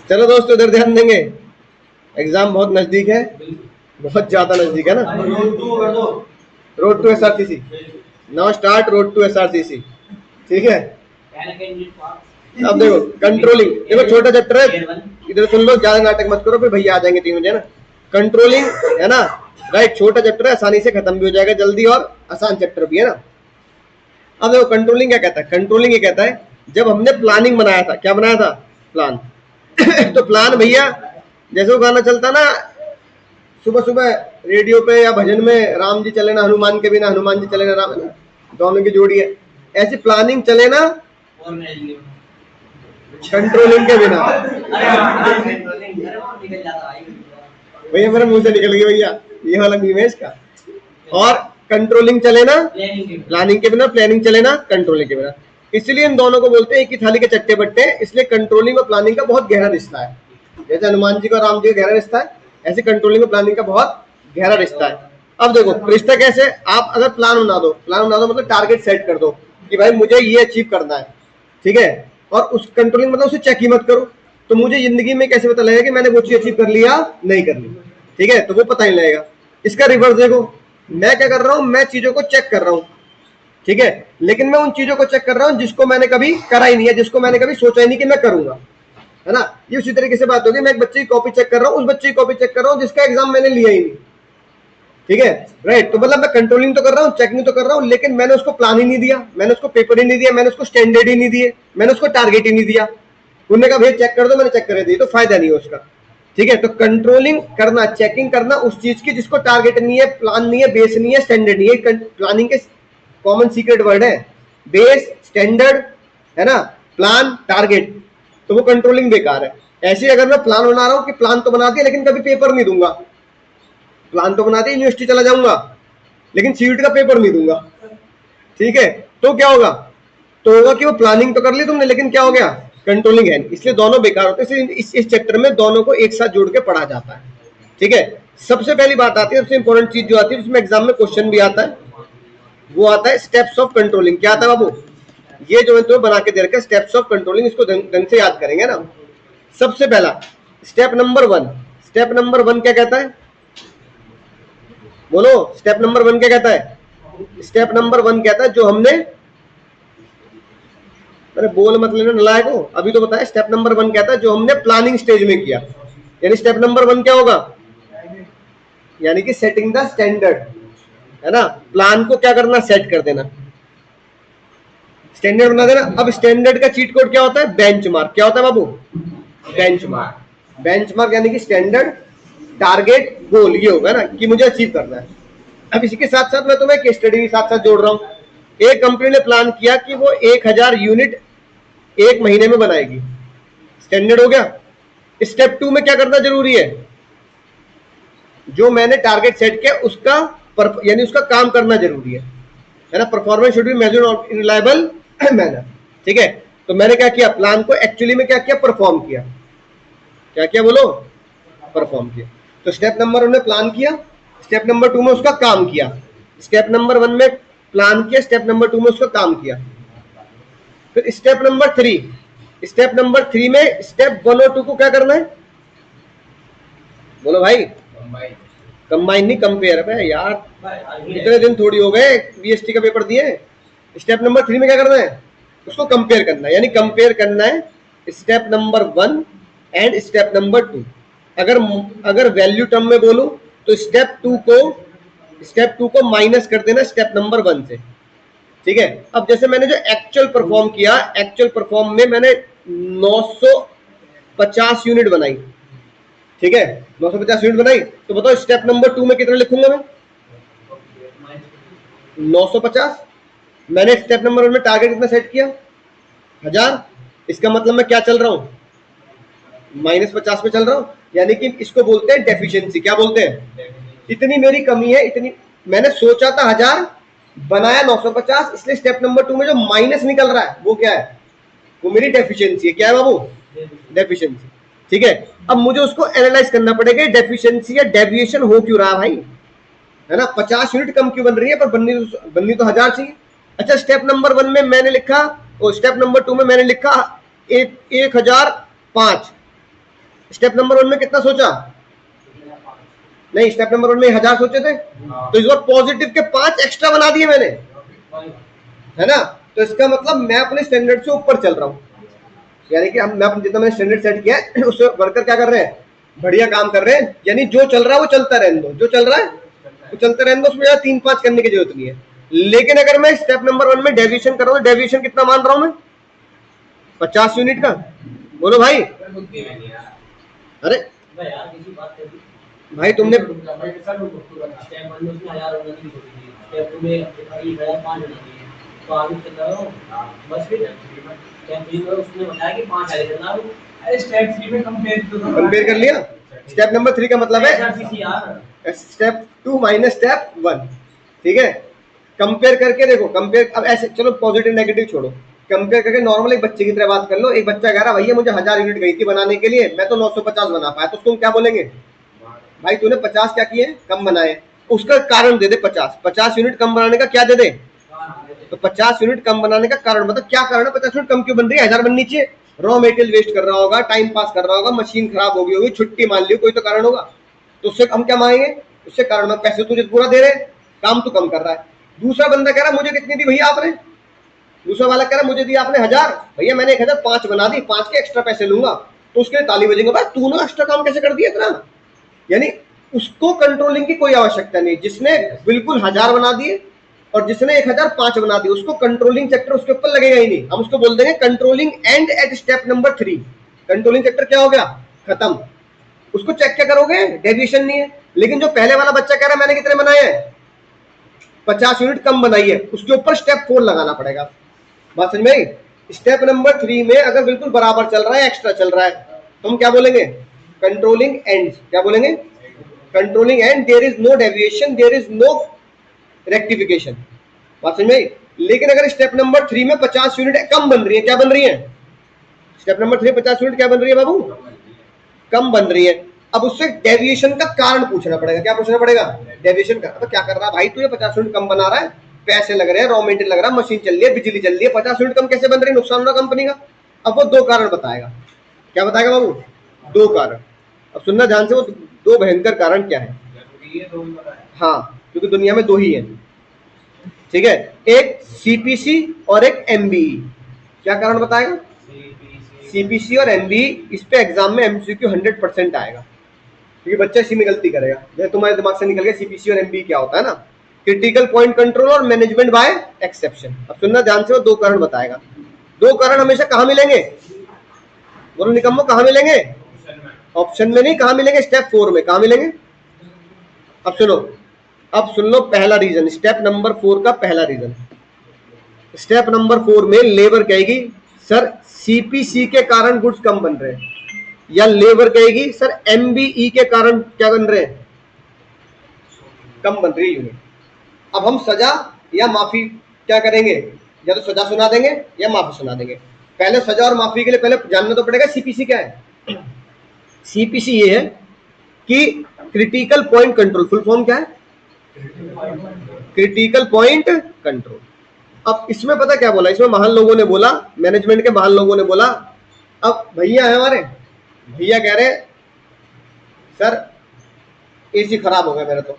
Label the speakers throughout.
Speaker 1: चलो दोस्तों इधर ध्यान देंगे, एग्जाम बहुत नजदीक है, बहुत ज्यादा नजदीक है ना। Road to SRCC, now start road to SRCC. ठीक है, अब देखो कंट्रोलिंग, देखो छोटा चैप्टर है, इधर सुन लो, ज्यादा नाटक मत करो फिर भैया आ जाएंगे 3 बजे ना। कंट्रोलिंग है ना, राइट, छोटा चैप्टर है, आसानी से खत्म भी हो जाएगा जल्दी, और आसान चैप्टर भी है ना। अब देखो कंट्रोलिंग क्या कहता है, कंट्रोलिंग ये कहता है जब हमने प्लानिंग बनाया था, क्या बनाया था, प्लान। तो प्लान भैया, जैसे वो गाना चलता ना सुबह सुबह रेडियो पे या भजन में, राम जी चले ना हनुमान के बिना, हनुमान जी चले ना राम, दोनों की जोड़ी है, ऐसी प्लानिंग चले ना कंट्रोलिंग के बिना। भैया मेरे मुंह से निकल गया भैया, ये वाला मीम है इसका। और कंट्रोलिंग चले ना प्लानिंग के बिना, प्लानिंग चले ना कंट्रोलिंग के बिना। इसलिए इन दोनों को बोलते हैं एक ही थाली के चट्टे बट्टे, इसलिए कंट्रोलिंग और प्लानिंग का बहुत गहरा रिश्ता है। जैसे हनुमान जी का राम जी का गहरा रिश्ता है, ऐसे कंट्रोलिंग और प्लानिंग का बहुत गहरा रिश्ता है। अब देखो रिश्ता कैसे, आप अगर प्लान बना दो, प्लान बना दो मतलब टारगेट सेट कर दो कि भाई मुझे ये अचीव करना है, ठीक है, और उस कंट्रोलिंग मतलब उसे चेक ही मत करो, तो मुझे जिंदगी में कैसे पता लगेगा कि मैंने वो चीज अचीव कर लिया नहीं कर ली, ठीक है, तो वो पता नहीं लगेगा। इसका रिवर्स देखो, मैं क्या कर रहा हूं, मैं चीजों को चेक कर रहा हूं, ठीक है, लेकिन मैं उन चीजों को चेक कर रहा हूं जिसको मैंने कभी करा ही नहीं है, जिसको मैंने कभी सोचा ही नहीं कि मैं करूंगा, है ना। ये उसी तरीके से बात होगी, मैं एक बच्चे की कॉपी चेक कर रहा हूं, उस बच्चे की कॉपी चेक कर रहा हूं जिसका एग्जाम मैंने लिया ही नहीं, ठीक है, राइट। तो मतलब मैं कंट्रोलिंग तो कर रहा हूँ, चेकिंग तो कर रहा हूँ, लेकिन मैंने उसको प्लान ही नहीं दिया, मैंने उसको पेपर ही नहीं दिया, मैंने उसको स्टैंडर्ड ही नहीं दिए, मैंने उसको टारगेट ही नहीं दिया। उन्होंने कहा भाई चेक कर दो, मैंने चेक कर दिया, तो फायदा नहीं है उसका, ठीक है। तो कंट्रोलिंग करना, चेकिंग करना उस चीज की जिसको टारगेट नहीं है, प्लान नहीं है, बेस नहीं है, स्टैंडर्ड नहीं है। प्लानिंग के कॉमन सीक्रेट वर्ड है बेस, स्टैंडर्ड, है ना, प्लान, टारगेट, तो वो कंट्रोलिंग बेकार है। ऐसे अगर मैं प्लान बना रहा हूं कि प्लान तो बना दिया लेकिन कभी पेपर नहीं दूंगा, प्लान तो बना दिया यूनिवर्सिटी चला जाऊंगा लेकिन सीट का पेपर नहीं दूंगा, ठीक है, तो क्या होगा, तो होगा कि वो प्लानिंग तो कर ली तुमने लेकिन क्या हो गया, कंट्रोलिंग है, इसलिए दोनों बेकार होते हैं। इस चैप्टर में दोनों को एक साथ जोड़ के पढ़ा जाता है, ठीक है। सबसे पहली बात आती है, सबसे इंपॉर्टेंट चीज जो आती है, जिसमें एग्जाम में क्वेश्चन भी आता है, वो आता है स्टेप्स ऑफ कंट्रोलिंग। क्या आता है बाबू, ये जो मैं तुम्हें बना के दे रखा है स्टेप्स ऑफ कंट्रोलिंग, इसको ढंग से याद करेंगे ना। सबसे पहला स्टेप नंबर 1, स्टेप नंबर 1 क्या कहता है, बोलो, स्टेप नंबर 1 क्या कहता है, स्टेप नंबर 1 कहता है जो हमने, अरे बोल मत लेना नलायक हो, अभी तो बताया, स्टेप नंबर 1 कहता है जो हमने प्लानिंग स्टेज में किया, यानी स्टेप नंबर 1 क्या होगा, यानी कि सेटिंग द स्टैंडर्ड, है ना, प्लान को क्या करना, सेट कर देना, स्टैंडर्ड बना देना। अब स्टैंडर्ड का चीट कोड क्या होता है, बेंचमार्क। क्या होता है बाबू, बेंचमार्क, बेंचमार्क यानी कि स्टैंडर्ड, टारगेट, गोल, ये होगा ना कि मुझे अचीव करना है। अब इसी के साथ साथ मैं तुम्हें केस स्टडी के साथ साथ जोड़ रहा हूं। एक कंपनी ने प्लान किया कि वो 1000 यूनिट एक महीने में बनाएगी, स्टैंडर्ड हो गया। स्टेप 2 में क्या करना जरूरी है, जो मैंने टारगेट सेट किया उसका यानी उसका काम करना जरूरी है ना, performance should be measured in reliable manner, ठीक है। तो मैंने क्या किया, प्लान को एक्चुअली में क्या किया, परफॉर्म किया, क्या किया बोलो, परफॉर्म किया। तो स्टेप नंबर 1 में प्लान किया, स्टेप नंबर 2 में उसका काम किया, स्टेप नंबर 1 में प्लान किया, स्टेप नंबर 2 में उसका काम किया। फिर स्टेप नंबर 3, स्टेप नंबर 3 में स्टेप 1 और 2 को क्या करना है, बोलो भाई, कंबाइन नहीं, कंपेयर है यार, इतने दिन थोड़ी हो गए बीएसटी का पेपर दिए। स्टेप नंबर 3 में क्या करना है, उसको कंपेयर करना है, यानी कंपेयर करना है step number 1 and step number 2। अगर वैल्यू टर्म में बोलूं तो स्टेप 2 को माइनस कर देना स्टेप नंबर 1 से, ठीक है। अब जैसे मैंने जो एक्चुअल परफॉर्म किया, एक्चुअल परफॉर्म में मैंने 950 यूनिट बनाई, ठीक है, 950 यूनिट बनाई, तो बताओ स्टेप नंबर 2 में कितना लिखूंगा मैं, 950। मैंने स्टेप नंबर 1 में टारगेट कितना सेट किया, 1000, इसका मतलब मैं क्या चल रहा हूं, -50 में चल रहा हूं, यानी कि इसको बोलते हैं डेफिशिएंसी। क्या बोलते हैं, इतनी मेरी कमी है, इतनी मैंने सोचा था 1000, बनाया 950, इसलिए स्टेप नंबर 2 में जो माइनस निकल रहा है वो क्या है, वो मेरी डेफिशिएंसी है। क्या है बाबू, डेफिशिएंसी, ठीक है। अब मुझे उसको एनालाइज करना पड़ेगा, डेफिशिएंसी या डेविएशन हो क्यों रहा भाई, है ना, 50 यूनिट कम क्यों बन रही है, पर बननी तो 1000 चाहिए। अच्छा, स्टेप नंबर 1 में मैंने लिखा और स्टेप नंबर 2 में मैंने लिखा 1005, स्टेप नंबर 1 में कितना सोचा? नहीं, स्टेप नंबर 1 में 1000 सोचे थे, तो इस बार पॉजिटिव के 5 एक्स्ट्रा बना दिए मैंने, है ना। तो इसका मतलब मैं अपने स्टैंडर्ड से ऊपर चल रहा हूँ, यानी कि मैं जितना मैंने स्टैंडर्ड सेट किया है उससे वर्कर क्या कर रहे हैं, बढ़िया काम कर रहे हैं। यानी जो चल रहा है वो चलता रहने दो, जो चल रहा है वो चलते रहने दो, उसमें 3-5 करने की जरूरत नहीं है। लेकिन अगर मैं स्टेप नंबर 1 में डेविएशन कर रहा हूँ, डेविएशन कितना मान रहा हूँ मैं? 50 यूनिट का। बोलो भाई। अरे भाई तुमने कंपेयर कर लिया। स्टेप नंबर 3 का मतलब है स्टेप 2 माइनस स्टेप 1, ठीक है। कंपेयर करके देखो, कंपेयर अब ऐसे चलो पॉजिटिव नेगेटिव छोड़ो, कंपेयर करके नॉर्मल एक बच्चे की तरह बात कर लो। एक बच्चा कह रहा भैया मुझे 1000 यूनिट गई थी बनाने के लिए, मैं तो 950 बना पाया, तो उसको क्या बोलेंगे? भाई तूने 50 क्या किए, कम बनाए। उसका कारण दे दे 50 यूनिट कम बनाने का क्या दे दे? तो 50 यूनिट कम बनाने का कारण मतलब क्या कारण है? 50 यूनिट कम क्यों बन रही है? 1000 बननी चाहिए। रॉ मेटेरियल वेस्ट कर रहा होगा, टाइम पास कर रहा होगा, मशीन खराब हो गई होगी, छुट्टी मान ली, कोई तो कारण होगा। तो उससे हम क्या मांगेंगे? उससे कारण, पैसे तुझे पूरा दे रहे, काम तो कम कर रहा है। दूसरा बंदा कह रहा मुझे कितनी दी भैया आपने? दूसरा वाला कह रहा मुझे दी आपने 1000, भैया मैंने 1000 5 बना दी, 5 के एक्स्ट्रा पैसे लूंगा। तो उसके लिए ताली बजेंगे, भाई तूने एक्स्ट्रा काम कैसे कर दिया इतना। यानी उसको कंट्रोलिंग की कोई आवश्यकता नहीं। जिसने बिल्कुल 1000 बना दिए और जिसने 1005 बना दिए, उसको कंट्रोलिंग चैप्टर उसके ऊपर लगेगा ही नहीं। हम उसको बोल देंगे controlling end at step number 3। Controlling chapter क्या हो गया? खत्म। उसको चेक क्या करोगे? डेविएशन नहीं है। लेकिन जो पहले वाला बच्चा कह रहा है मैंने कितने बनाए हैं, 50 यूनिट कम बनाई है, उसके ऊपर स्टेप 4 लगाना पड़ेगा। बात समझ में आई? स्टेप नंबर 3 में अगर बिल्कुल बराबर चल रहा है, एक्स्ट्रा चल रहा है, तो हम क्या बोलेंगे? Controlling end. क्या बोलेंगे? Controlling end there is no deviation, there is no rectification. बात समझ में आई? लेकिन अगर स्टेप नंबर 3 में 50 यूनिट कम बन रही है, क्या बन रही है? स्टेप नंबर 3 50 यूनिट क्या बन रही है बाबू? कम बन रही है। अब उससे डेविएशन का कारण पूछना पड़ेगा। क्या पूछना पड़ेगा? डेविएशन का। तो क्या कर रहा है भाई, तू ये 50 यूनिट कम बना रहा है, पैसे लग रहे हैं, रॉ मेटेरियल लग रहा है, मशीन चल रही है, बिजली चल रही है, 50 यूनिट कम कैसे बन रही है, नुकसान होगा कंपनी का। अब वो 2 कारण बताएगा। क्या बताएगा बाबू? 2 कारण। अब सुनना ध्यान से, वो 2 भयंकर कारण क्या है। हाँ, क्योंकि दुनिया में 2 ही है, ठीक है। एक सीपीसी और एक एमबीई। क्या कारण बताएगा? सीपीसी और एमबीई। इस पे एग्जाम में एमसीक्यू 100% आएगा, क्योंकि बच्चा इसी में गलती करेगा। जैसे तुम्हारे दिमाग से निकल गया सीपीसी और एमबीई क्या होता है ना, क्रिटिकल पॉइंट कंट्रोल और मैनेजमेंट बाय एक्सेप्शन। अब सुनना ध्यान से, वो 2 कारण बताएगा। 2 कारण हमेशा कहां मिलेंगे? बोलो निकम्मो, कहां मिलेंगे? ऑप्शन में नहीं, कहां मिलेंगे? स्टेप 4 में। कहां मिलेंगे? अब सुनो, अब सुन लो पहला रीजन, स्टेप नंबर 4 का पहला रीजन। स्टेप नंबर 4 में लेबर कहेगी सर सीपीसी के कारण गुड्स कम बन रहे हैं, या लेबर कहेगी सर एमबीई के कारण क्या बन रहे हैं, कम बन रही है यूनिट। अब हम सजा या माफी क्या करेंगे? या तो सजा सुना देंगे या माफी सुना देंगे। पहले सजा और माफी के लिए पहले जानना तो पड़ेगा सीपीसी क्या है। सीपीसी ये है कि critical point control. Full form क्या है? Critical point control. अब इसमें पता क्या बोला, इसमें महान लोगों ने बोला, मैनेजमेंट के महान लोगों ने बोला, अब भैया है हमारे, भैया कह रहे सर एसी खराब हो गया मेरा, तो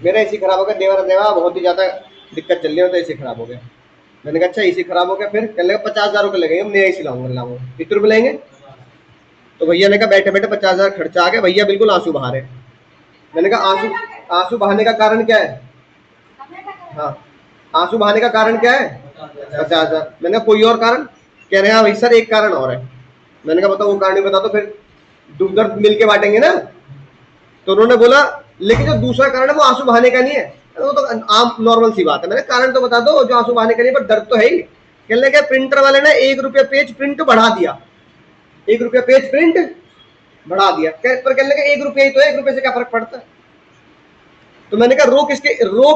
Speaker 1: मेरा एसी खराब हो गया, देवा बहुत ही ज्यादा दिक्कत चल रही है, तो एसी खराब हो गया। मैंने कहा अच्छा एसी खराब हो गया, फिर कहने लगा 50,000 रुपये लगेंगे, हम नया एसी लाऊंगा। कितने रुपये लेंगे? तो भैया ने कहा बैठे बैठे 50,000 खर्चा आ गया। भैया बिल्कुल आंसू बहा रहे। मैंने कहा आंसू बहाने का कारण क्या है? हाँ, आंसू बहाने का कारण क्या है? 50,000। मैंने कहा कोई और कारण? कह रहे हैं भाई सर एक कारण और है। मैंने कहा बताओ, वो कारण बता दो, फिर दुख दर्द मिल के बांटेंगे ना। तो उन्होंने बोला लेकिन जो दूसरा कारण है वो आंसू बहाने का नहीं है। वो तो आम नॉर्मल सी बात है। मैंने कारण तो बता दो जो आंसू बहाने का नहीं, पर दर्द तो है ही। कहने लगे प्रिंटर वाले ने 1 रुपया पेज प्रिंट बढ़ा दिया, 1 रुपया पेज प्रिंट बढ़ा दिया। पर कहने लगे 1 रुपया ही तो है, 1 रुपये से क्या फर्क पड़ता है। तो मैंने कहा रो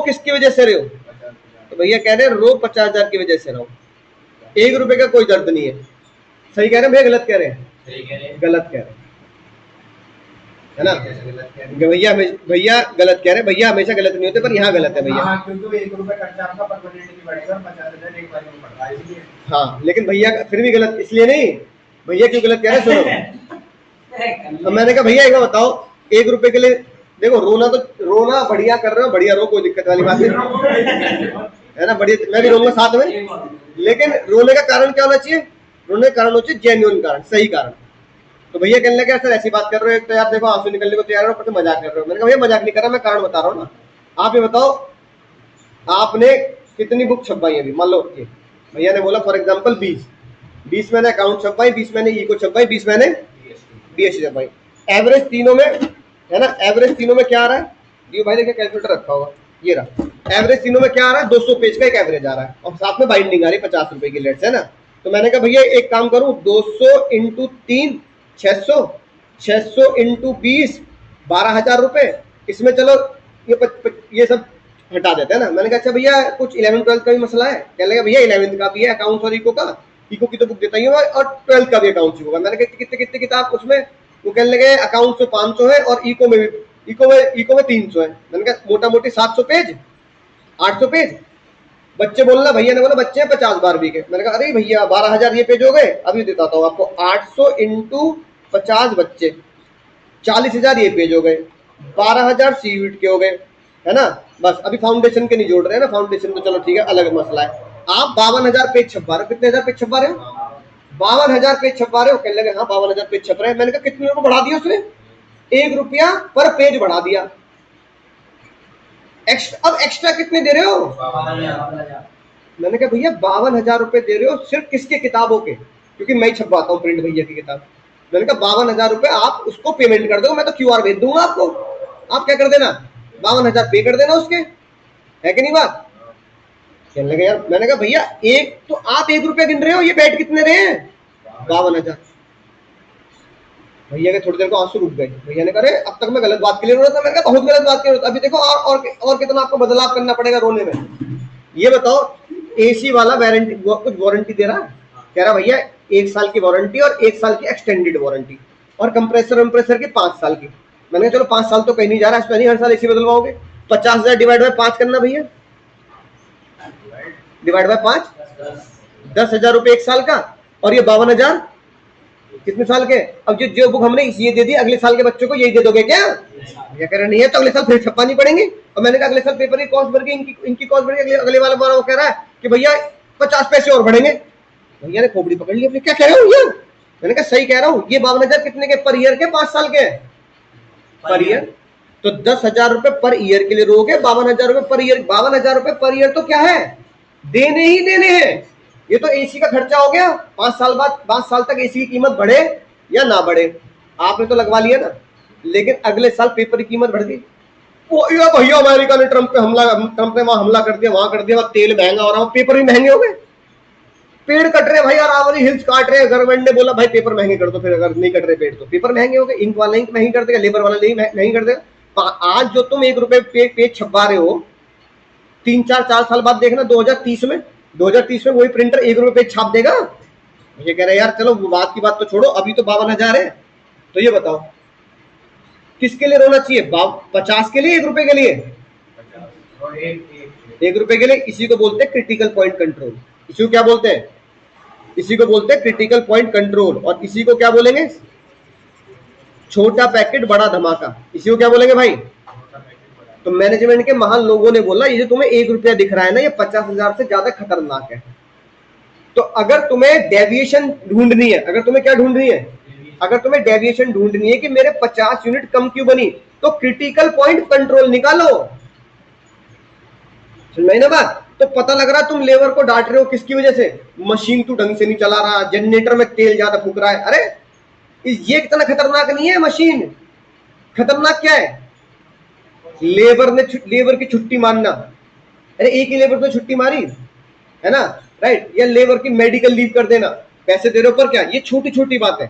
Speaker 1: किसकी वजह से रहे हो? तो भैया कह रहे रो 50,000 की वजह से रहो, 1 रुपये का कोई दर्द नहीं है। सही कह रहे हैं भैया, गलत कह रहे हैं? गलत कह रहे हैं, है ना। भैया गलत कह रहे हैं, भैया हमेशा गलत नहीं होते, पर यहाँ गलत है भैया। क्योंकि 1 रुपया खर्चा आपका परमानेंटली बढ़ेगा, 50,000 एक बार में बढ़ रहा है इसलिए। हाँ, लेकिन भैया फिर भी गलत इसलिए नहीं। भैया क्यों गलत कह रहे हैं? सुनो, अब मैंने कहा भैया एक बार बताओ, 1 रुपए के लिए देखो, रोना बढ़िया कर रहे हो, बढ़िया रो, कोई दिक्कत वाली बात नहीं है ना, बढ़िया, मैं भी रोऊंगा साथ में, लेकिन रोने का कारण क्या होना चाहिए? रोने का कारण होना चाहिए जेन्युइन कारण, सही कारण। तो भैया कहने लगे सर ऐसी बात कर रहे हो, एक तो यार देखो आंसू निकलने को तैयार हो, पर मजाक कर रहे हो। मैंने कहा भैया मजाक नहीं कर रहा, मैं कारण बता रहा हूँ ना। आप ये बताओ, आपने कितनी बुक छपवाई अभी? मान लो भैया ने बोला फॉर एग्जाम्पल 20 मैंने अकाउंट छपवाई, 20 मैंने इको छपवाई, 20 मैंने बीएससी छपवाई। एवरेज तीनों में है ना, एवरेज तीनों में क्या आ रहा है? ये भाई देखिए कैलकुलेटर रखा होगा, ये रहा एवरेज तीनों में क्या आ रहा है? 200 पेज का एक एवरेज आ रहा है, और साथ में बाइंडिंग आ रही है 50 रुपए की लेट्स, है ना। तो मैंने कहा भैया एक काम करूं, 200 इंटू 3 600, 600 इंटू 20 12,000 रुपए। इसमें चलो ये सब हटा देते हैं ना। मैंने कहा अच्छा भैया कुछ 11 12 का भी मसला है? कह लगा भैया 11 का भी है अकाउंट्स और इको का, इको की तो बुक देता ही हूँ, और 12 का भी अकाउंट्स इको का। मैंने कहा कितने कितने किताब उसमें? वो कहने लगे अकाउंट्स में 500 है और इको में भी, इको में 300 है। मैंने कहा मोटा मोटी 700 पेज, 800 पेज। बच्चे बोलना, भैया ने बोला बच्चे 50 12वीं के। मैंने कहा अरे भैया 12,000 ये पेज हो गए। अभी बताता हूँ आपको, 800 इंटू 50 बच्चे, 40,000 ये पेज हो गए, 12,000 सीयूट के हो गए, है ना। बस अभी फाउंडेशन के नहीं जोड़ रहे हैं ना, फाउंडेशन तो चलो ठीक है अलग मसला है। आप 52,000 पेज छपवा रहे हो, कितने हजार पेज छपवा रहे हो? 52,000 पेज छपवा रहे हो। कहने लगे हाँ 52,000 पेज छप रहे हैं। मैंने कहा कितने को बढ़ा दिया उसने? 1 रुपया पर पेज बढ़ा दिया। अब एक्स्ट्रा कितने दे रहे हो? 52,000। मैंने कहा भैया 52,000 रुपए दे रहे हो सिर्फ किसके? किताबों के, क्योंकि मैं छपवाता हूँ प्रिंट भैया की किताब। मैंने कहा 52,000 रुपए आप उसको पेमेंट कर दो, मैं तो क्यूआर भेज दूंगा आपको, आप क्या कर देना 52,000 पे कर देना उसके, है कि नहीं बात? कहने लगे यार, मैंने कहा भैया एक तो आप 1 रुपया गिन रहे हो, ये बैठ कितने रहे हैं? 52,000। भैया के थोड़ी देर को आंसू रुक गए। भैया ने कहा अब तक मैं गलत बात के लिए रो रहा था। मैंने कहा बहुत गलत बात के लिए, अभी देखो और कितना आपको बदलाव करना पड़ेगा रोने में। ये बताओ एसी वाला वारंटी कुछ वारंटी दे रहा है? कह रहा भैया 1 साल की वारंटी और 1 साल की एक्सटेंडेड वारंटी, और कंप्रेसर की 5 साल की। मैंने कहा चलो 5 साल तो कहीं नहीं जा रहा, इसमें नहीं हर साल एसी बदलवाओगे। 50,000 डिवाइड बाय 5 करना भैया, डिवाइड बाय 5, 10,000 रुपए 1 साल का, और ये 52,000 कितने साल के? अब जो बुक हमने ये दे दी, अगले साल के बच्चों को यही दे दोगे क्या? ये कह रहे नहीं है तो अगले साल फिर छपवानी पड़ेंगे। और मैंने कहा अगले साल पेपर की कॉस्ट बढ़ गई, इनकी कॉस्ट बढ़ गई। अगले वाला वो कह रहा है कि भैया 50 पैसे और बढ़ेंगे। भैया ने खोपड़ी पकड़ ली अपनी, क्या कह रहे हो भैया? मैंने कहा सही कह रहा हूँ, ये 52,000 कितने के पर ईयर के? 5 साल के पर ईयर, तो 10,000 रुपए पर ईयर के लिए रोगे, 52,000 रुपए पर ईयर। 52,000 रुपए पर ईयर तो क्या है, देने ही देने हैं। ये तो एसी का खर्चा हो गया। 5 साल बाद, 5 साल तक एसी की कीमत बढ़े या ना बढ़े, आपने तो लगवा लिया ना, लेकिन अगले साल पेपर की कीमत बढ़ गई। भैया अमेरिका ने ट्रंप ने वहां हमला कर दिया, वहां कर दिया, तेल महंगा हो रहा, पेपर भी महंगे हो गए। पेड़ कट रहे भाई, अरावली हिल्स काट रहे, गवर्नमेंट ने बोला भाई पेपर महंगे कर दो, फिर अगर नहीं कट रहे पेड़ तो पेपर महंगे हो गए। इंक वाला इंक महंगी कर देगा, लेबर वाला नहीं कर देगा। आज जो तुम 1 रुपए पेज छपवा रहे हो, 3-4 साल बाद देखना 2030 में वही प्रिंटर 1 रुपए पेज छाप देगा। ये कह रहे यार चलो बात की बात तो छोड़ो, अभी तो 52,000 है। तो ये बताओ किसके लिए रोना चाहिए? 50 के लिए, 1 रुपए के लिए? 1 रुपए के लिए। इसी को बोलते हैं क्रिटिकल पॉइंट कंट्रोल। इसी को क्या बोलते हैं? इसी को बोलते हैं क्रिटिकल पॉइंट कंट्रोल। और इसी को क्या बोलेंगे? छोटा पैकेट बड़ा धमाका। इसी को क्या बोलेंगे भाई? तो मैनेजमेंट के महान लोगों ने बोला ये जो तुम्हें 1 रुपया दिख रहा है ना, ये 50,000 से ज्यादा खतरनाक है। तो अगर तुम्हें डेविएशन ढूंढनी है, अगर तुम्हें क्या ढूंढनी है, अगर तुम्हें डेविएशन ढूंढनी है कि मेरे 50 यूनिट कम क्यों बनी, तो क्रिटिकल पॉइंट कंट्रोल निकालो। समझ ना बात? तो पता लग रहा तुम लेबर को डांट रहे हो किसकी वजह से? मशीन तू ढंग से नहीं चला रहा, जनरेटर में तेल ज्यादा फूक रहा है। अरे ये इतना खतरनाक नहीं है मशीन, खतरनाक क्या है? लेबर की छुट्टी मारना। अरे एक ही लेबर तो छुट्टी मारी है ना, राइट? या लेबर की मेडिकल लीव कर देना, पैसे दे रहे हो पर क्या, ये छोटी छोटी बात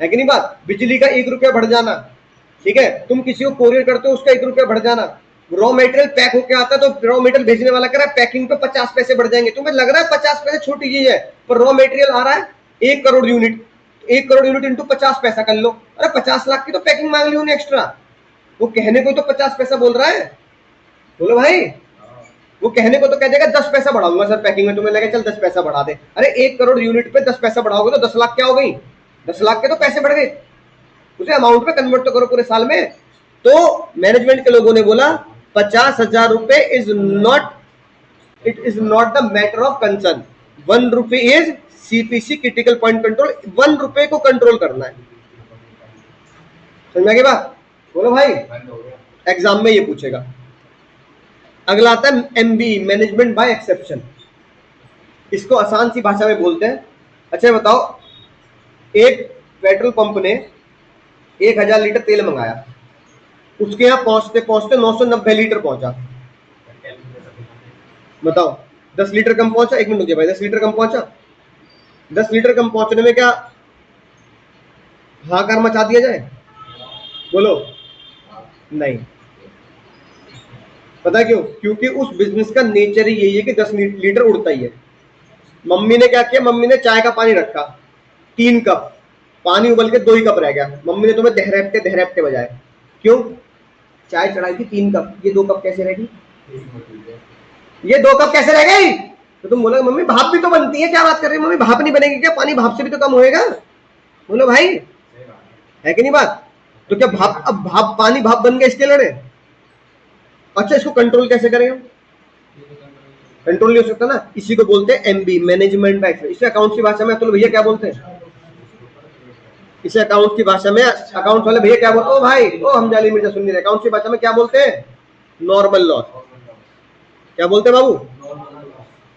Speaker 1: है कि नहीं बात? बिजली का 1 रुपया बढ़ जाना, ठीक है? तुम किसी को कोरियर करते हो, उसका 1 रुपया बढ़ जाना। रॉ मटेरियल पैक होकर आता है तो रॉ मटेरियल भेजने वाला कह रहा है पैकिंग पे 50 पैसे बढ़ जाएंगे। तुम्हें लग रहा है 50 पैसे छोटी चीज है, पर रॉ मटेरियल आ रहा है 1 crore unit, 1 crore unit into 50 पैसा कर लो। अरे 50 लाख की तो पैकिंग मांग ली उन्हें एक्स्ट्रा। वो कहने को तो 50 पैसा बोल रहा है, बोलो भाई। वो कहने को तो कह देगा 10 पैसा बढ़ाऊंगा सर पैकिंग में, तुम्हें लगे चल 10 पैसा बढ़ा दे। अरे 1 करोड़ यूनिट पे 10 पैसा बढ़ाओगे तो 10 लाख क्या हो गई? 10 लाख के तो पैसे बढ़ गए। उसे अमाउंट में कन्वर्ट तो करो पूरे साल में। तो मैनेजमेंट के लोगों ने बोला 50,000 रुपए is not, it is not the matter of concern, 1 रुपए is CPC critical point control, 1 रुपए को कंट्रोल करना है। समझ में आ गई बात? बोलो भाई, एग्जाम में ये पूछेगा। अगला आता है एमबी, मैनेजमेंट बाय एक्सेप्शन। इसको आसान सी भाषा में बोलते हैं। अच्छा बताओ, एक पेट्रोल पंप ने 1000 लीटर तेल मंगाया, उसके यहाँ पहुंचते पहुंचते 990 लीटर पहुंचा। बताओ 10 लीटर कम पहुंचा? 1 मिनट रुकिए भाई, 10 लीटर कम पहुंचा? 10 लीटर कम पहुंचने में क्या हाहाकार मचा दिया जाए? बोलो नहीं। पता है क्यों? क्योंकि उस बिजनेस का नेचर ही यही है कि 10 लीटर उड़ता ही है। मम्मी ने क्या किया, मम्मी ने चाय का पानी रखा 3 कप, पानी उबल के 2 ही कप रह गया, मम्मी ने तुम्हें दहरेपते दहरेपते बजाए। क्यों? चाय चढ़ाई थी 3 कप, ये 2 कप कैसे रह गई? ये 2 कप कैसे रह गई? तो तुम बोलोगे मम्मी भाप भी तो बनती है, क्या बात कर रही है मम्मी, भाप नहीं बनेगी क्या? पानी भाप से भी तो कम होएगा। बोलो भाई, है कि नहीं बात? तो क्या भाप, अब भाप, पानी भाप बन गया इसके लड़े? अच्छा इसको कंट्रोल कैसे करें हम? कंट्रोल नहीं हो सकता ना, इसी को बोलते हैं एमबी, मैनेजमेंट बाय एक्सेप्शन। इसे अकाउंट्स की भाषा में अतुल भैया क्या बोलते हैं? इसे अकाउंट्स की भाषा में, अकाउंट्स वाले भैया क्या बोलते हैं? ओ भाई, ओ हम जाली मिर्जा सुन नहीं रहे, अकाउंट्स की भाषा में क्या बोलते हैं? Normal loss. क्या बोलते हैं बाबू?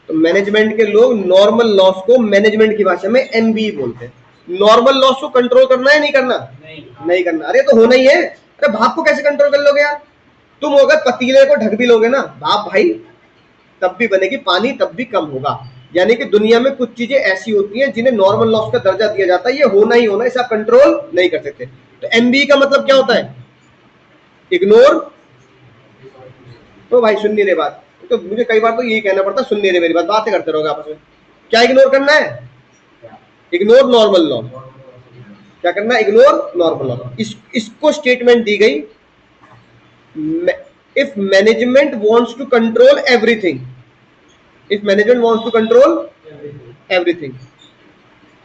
Speaker 1: तो मैनेजमेंट के लोग नॉर्मल लॉस को मैनेजमेंट की भाषा में एमबी बोलते हैं। नॉर्मल लॉस को कंट्रोल करना है नहीं करना? नहीं करना। अरे तो होना ही है। अरे भाप को कैसे कंट्रोल कर लोगे यार? तुम अगर पतीले को ढक भी लोगे ना भाप भाई, तब भी बनेगी, पानी तब भी कम होगा। यानी कि दुनिया में कुछ चीजें ऐसी होती हैं जिन्हें नॉर्मल लॉस का दर्जा दिया जाता है, ये होना ही होना, इसे आप कंट्रोल नहीं कर सकते। तो एमबी का मतलब क्या होता है? इग्नोर। तो भाई सुन नहीं रहे बात, तो मुझे कई बार तो यही कहना पड़ता, सुन नहीं रहे मेरी बात, बातें करते रहोगे आपस में। क्या इग्नोर करना है? Ignore normal law. क्या करना है? Ignore normal law. इसको स्टेटमेंट दी गई, if management wants to control everything, if management wants to control everything,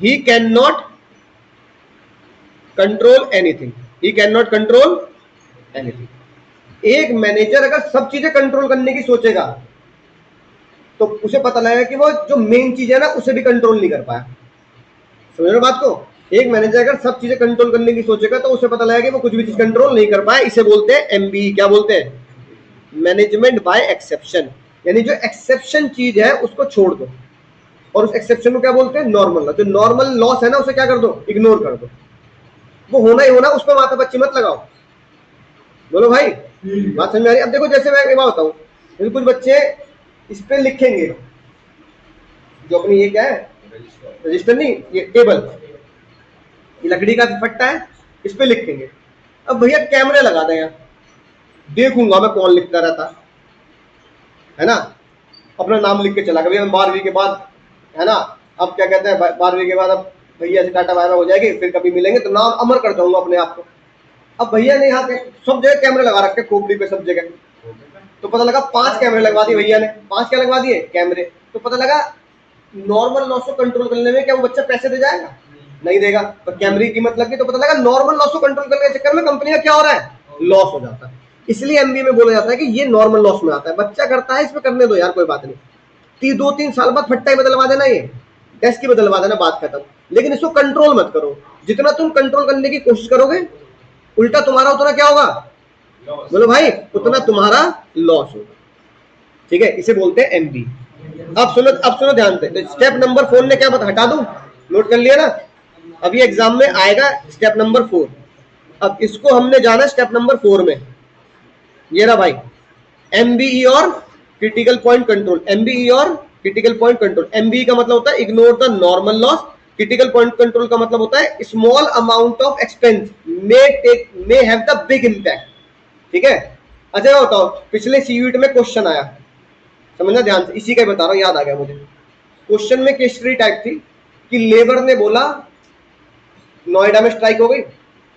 Speaker 1: he cannot control anything, he cannot control anything। एक मैनेजर अगर सब चीजें कंट्रोल करने की सोचेगा तो उसे पता लगेगा कि वो जो मेन चीज है ना उसे भी कंट्रोल नहीं कर पाया। समझ रहे हो बात को? एक मैनेजर अगर सब चीजें कंट्रोल करने की सोचेगा तो उसे पता लगेगा कि वो कुछ भी चीज कंट्रोल नहीं कर पाया। इसे बोलते हैं एमबी। क्या बोलते हैं? Management by exception. यानी जो एक्सेप्शन चीज है उसको छोड़ दो, और उस एक्सेप्शन को क्या बोलते हैं? Normal loss. जो नॉर्मल लॉस है ना उसे क्या कर दो? इग्नोर कर दो। वो होना ही होना, उस पर माथा पच्ची मत लगाओ। बोलो भाई, बात समझ में आ रही? अब देखो जैसे मैं एक बात बताऊं, जैसे कुछ बच्चे इस पे लिखेंगे, जो अपनी ये क्या है, रजिस्टर नहीं, ये टेबल, ये लकड़ी का फट्टा है, इस पे लिखेंगे। अब भैया कैमरे लगा दें यार, देखूंगा मैं कौन लिखता रहता है ना, अपना नाम लिख के चला गया भैया 12वीं के बाद, है ना। अब क्या कहते हैं 12वीं के बाद अब भैया से टाटा बाय बाय हो जाएगी, फिर कभी मिलेंगे तो नाम अमर कर जाऊंगा अपने आप को। अब भैया ने यहाँ पे सब जगह कैमरे लगा रखे, खोपड़ी पे सब जगह, तो पता लगा 5 कैमरे लगवा दिए भैया ने। 5 क्या लगवा दिए? कैमरे। तो पता लगा नॉर्मल लॉस को कंट्रोल करने में क्या वो बच्चा पैसे दे जाएगा? नहीं देगा। तो कैमरे की कीमत लगी तो पता लगा नॉर्मल लॉस को कंट्रोल करने के चक्कर में कंपनी का क्या हो रहा है? लॉस हो जाता है। इसलिए एमबीए में बोला जाता है कि ये नॉर्मल लॉस में आता है। बच्चा करता है, इसमें करने दो यार, कोई बात नहीं। 2-3 साल बाद फट्टा ही बदलवा देना, ये डेस्क की बदलवा देना, बात खत्म। लेकिन इसको कंट्रोल मत करो। जितना तुम कंट्रोल करने की कोशिश करोगे उल्टा तुम्हारा उतना क्या होगा? बोलो भाई, उतना तुम्हारा लॉस होगा। ठीक है, इसे बोलते हैं एमबी। अब सुनो ध्यान से। स्टेप नंबर 4 ने क्या बता, हटा दूं? नोट कर लिया ना? अभी एग्जाम में आएगा स्टेप नंबर 4। अब इसको हमने जाना स्टेप नंबर 4 में। ये रहा भाई, एमबीई और क्रिटिकल पॉइंट कंट्रोल। एमबीई और क्रिटिकल पॉइंट कंट्रोल। एमबीई का मतलब होता है ignore the normal loss. Critical point control का मतलब होता है small amount of expense may have the big impact. ठीक है। अच्छा बताओ, पिछले सीयूईटी में क्वेश्चन आया, समझना ध्यान से, इसी का बता रहा हूं, याद आ गया मुझे। क्वेश्चन में केस स्टडी टाइप थी कि लेबर ने बोला नोएडा में स्ट्राइक हो गई।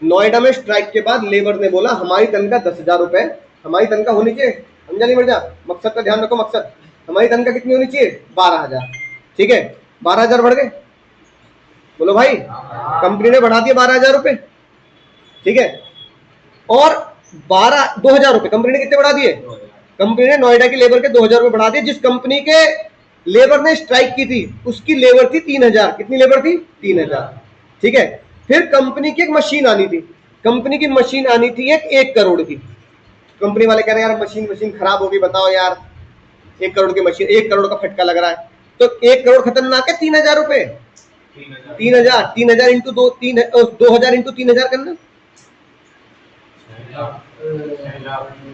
Speaker 1: नोएडा में स्ट्राइक के बाद लेबर ने बोला हमारी तनख्वाह 10,000 रुपए, हमारी तनख्वाह होनी चाहिए, समझा नहीं मर्जा? मकसद का ध्यान रखो, मकसद हमारी तनख्वाह कितनी होनी चाहिए? 12,000। ठीक है, 12,000 बढ़ गए। बोलो भाई, कंपनी ने बढ़ा दिया 12,000 रुपए। ठीक है। और 2000 रुपए कंपनी ने कितने बढ़ा दिए? कंपनी ने नोएडा की लेबर के 2000 रुपए बढ़ा दिए। जिस कंपनी के लेबर ने स्ट्राइक की थी उसकी लेबर थी 3000। कितनी लेबर थी? 3000। ठीक है। फिर कंपनी की एक मशीन आनी थी, कंपनी की मशीन आनी थी 1 करोड़ की। कंपनी वाले कह रहे हैं यार मशीन खराब होगी, बताओ यार 1 करोड़ की मशीन, 1 करोड़ का फटका लग रहा है। तो 1 करोड़ खतरनाक है, 3000 रुपए, 3000 इंटू 2000 इंटू 3000 करना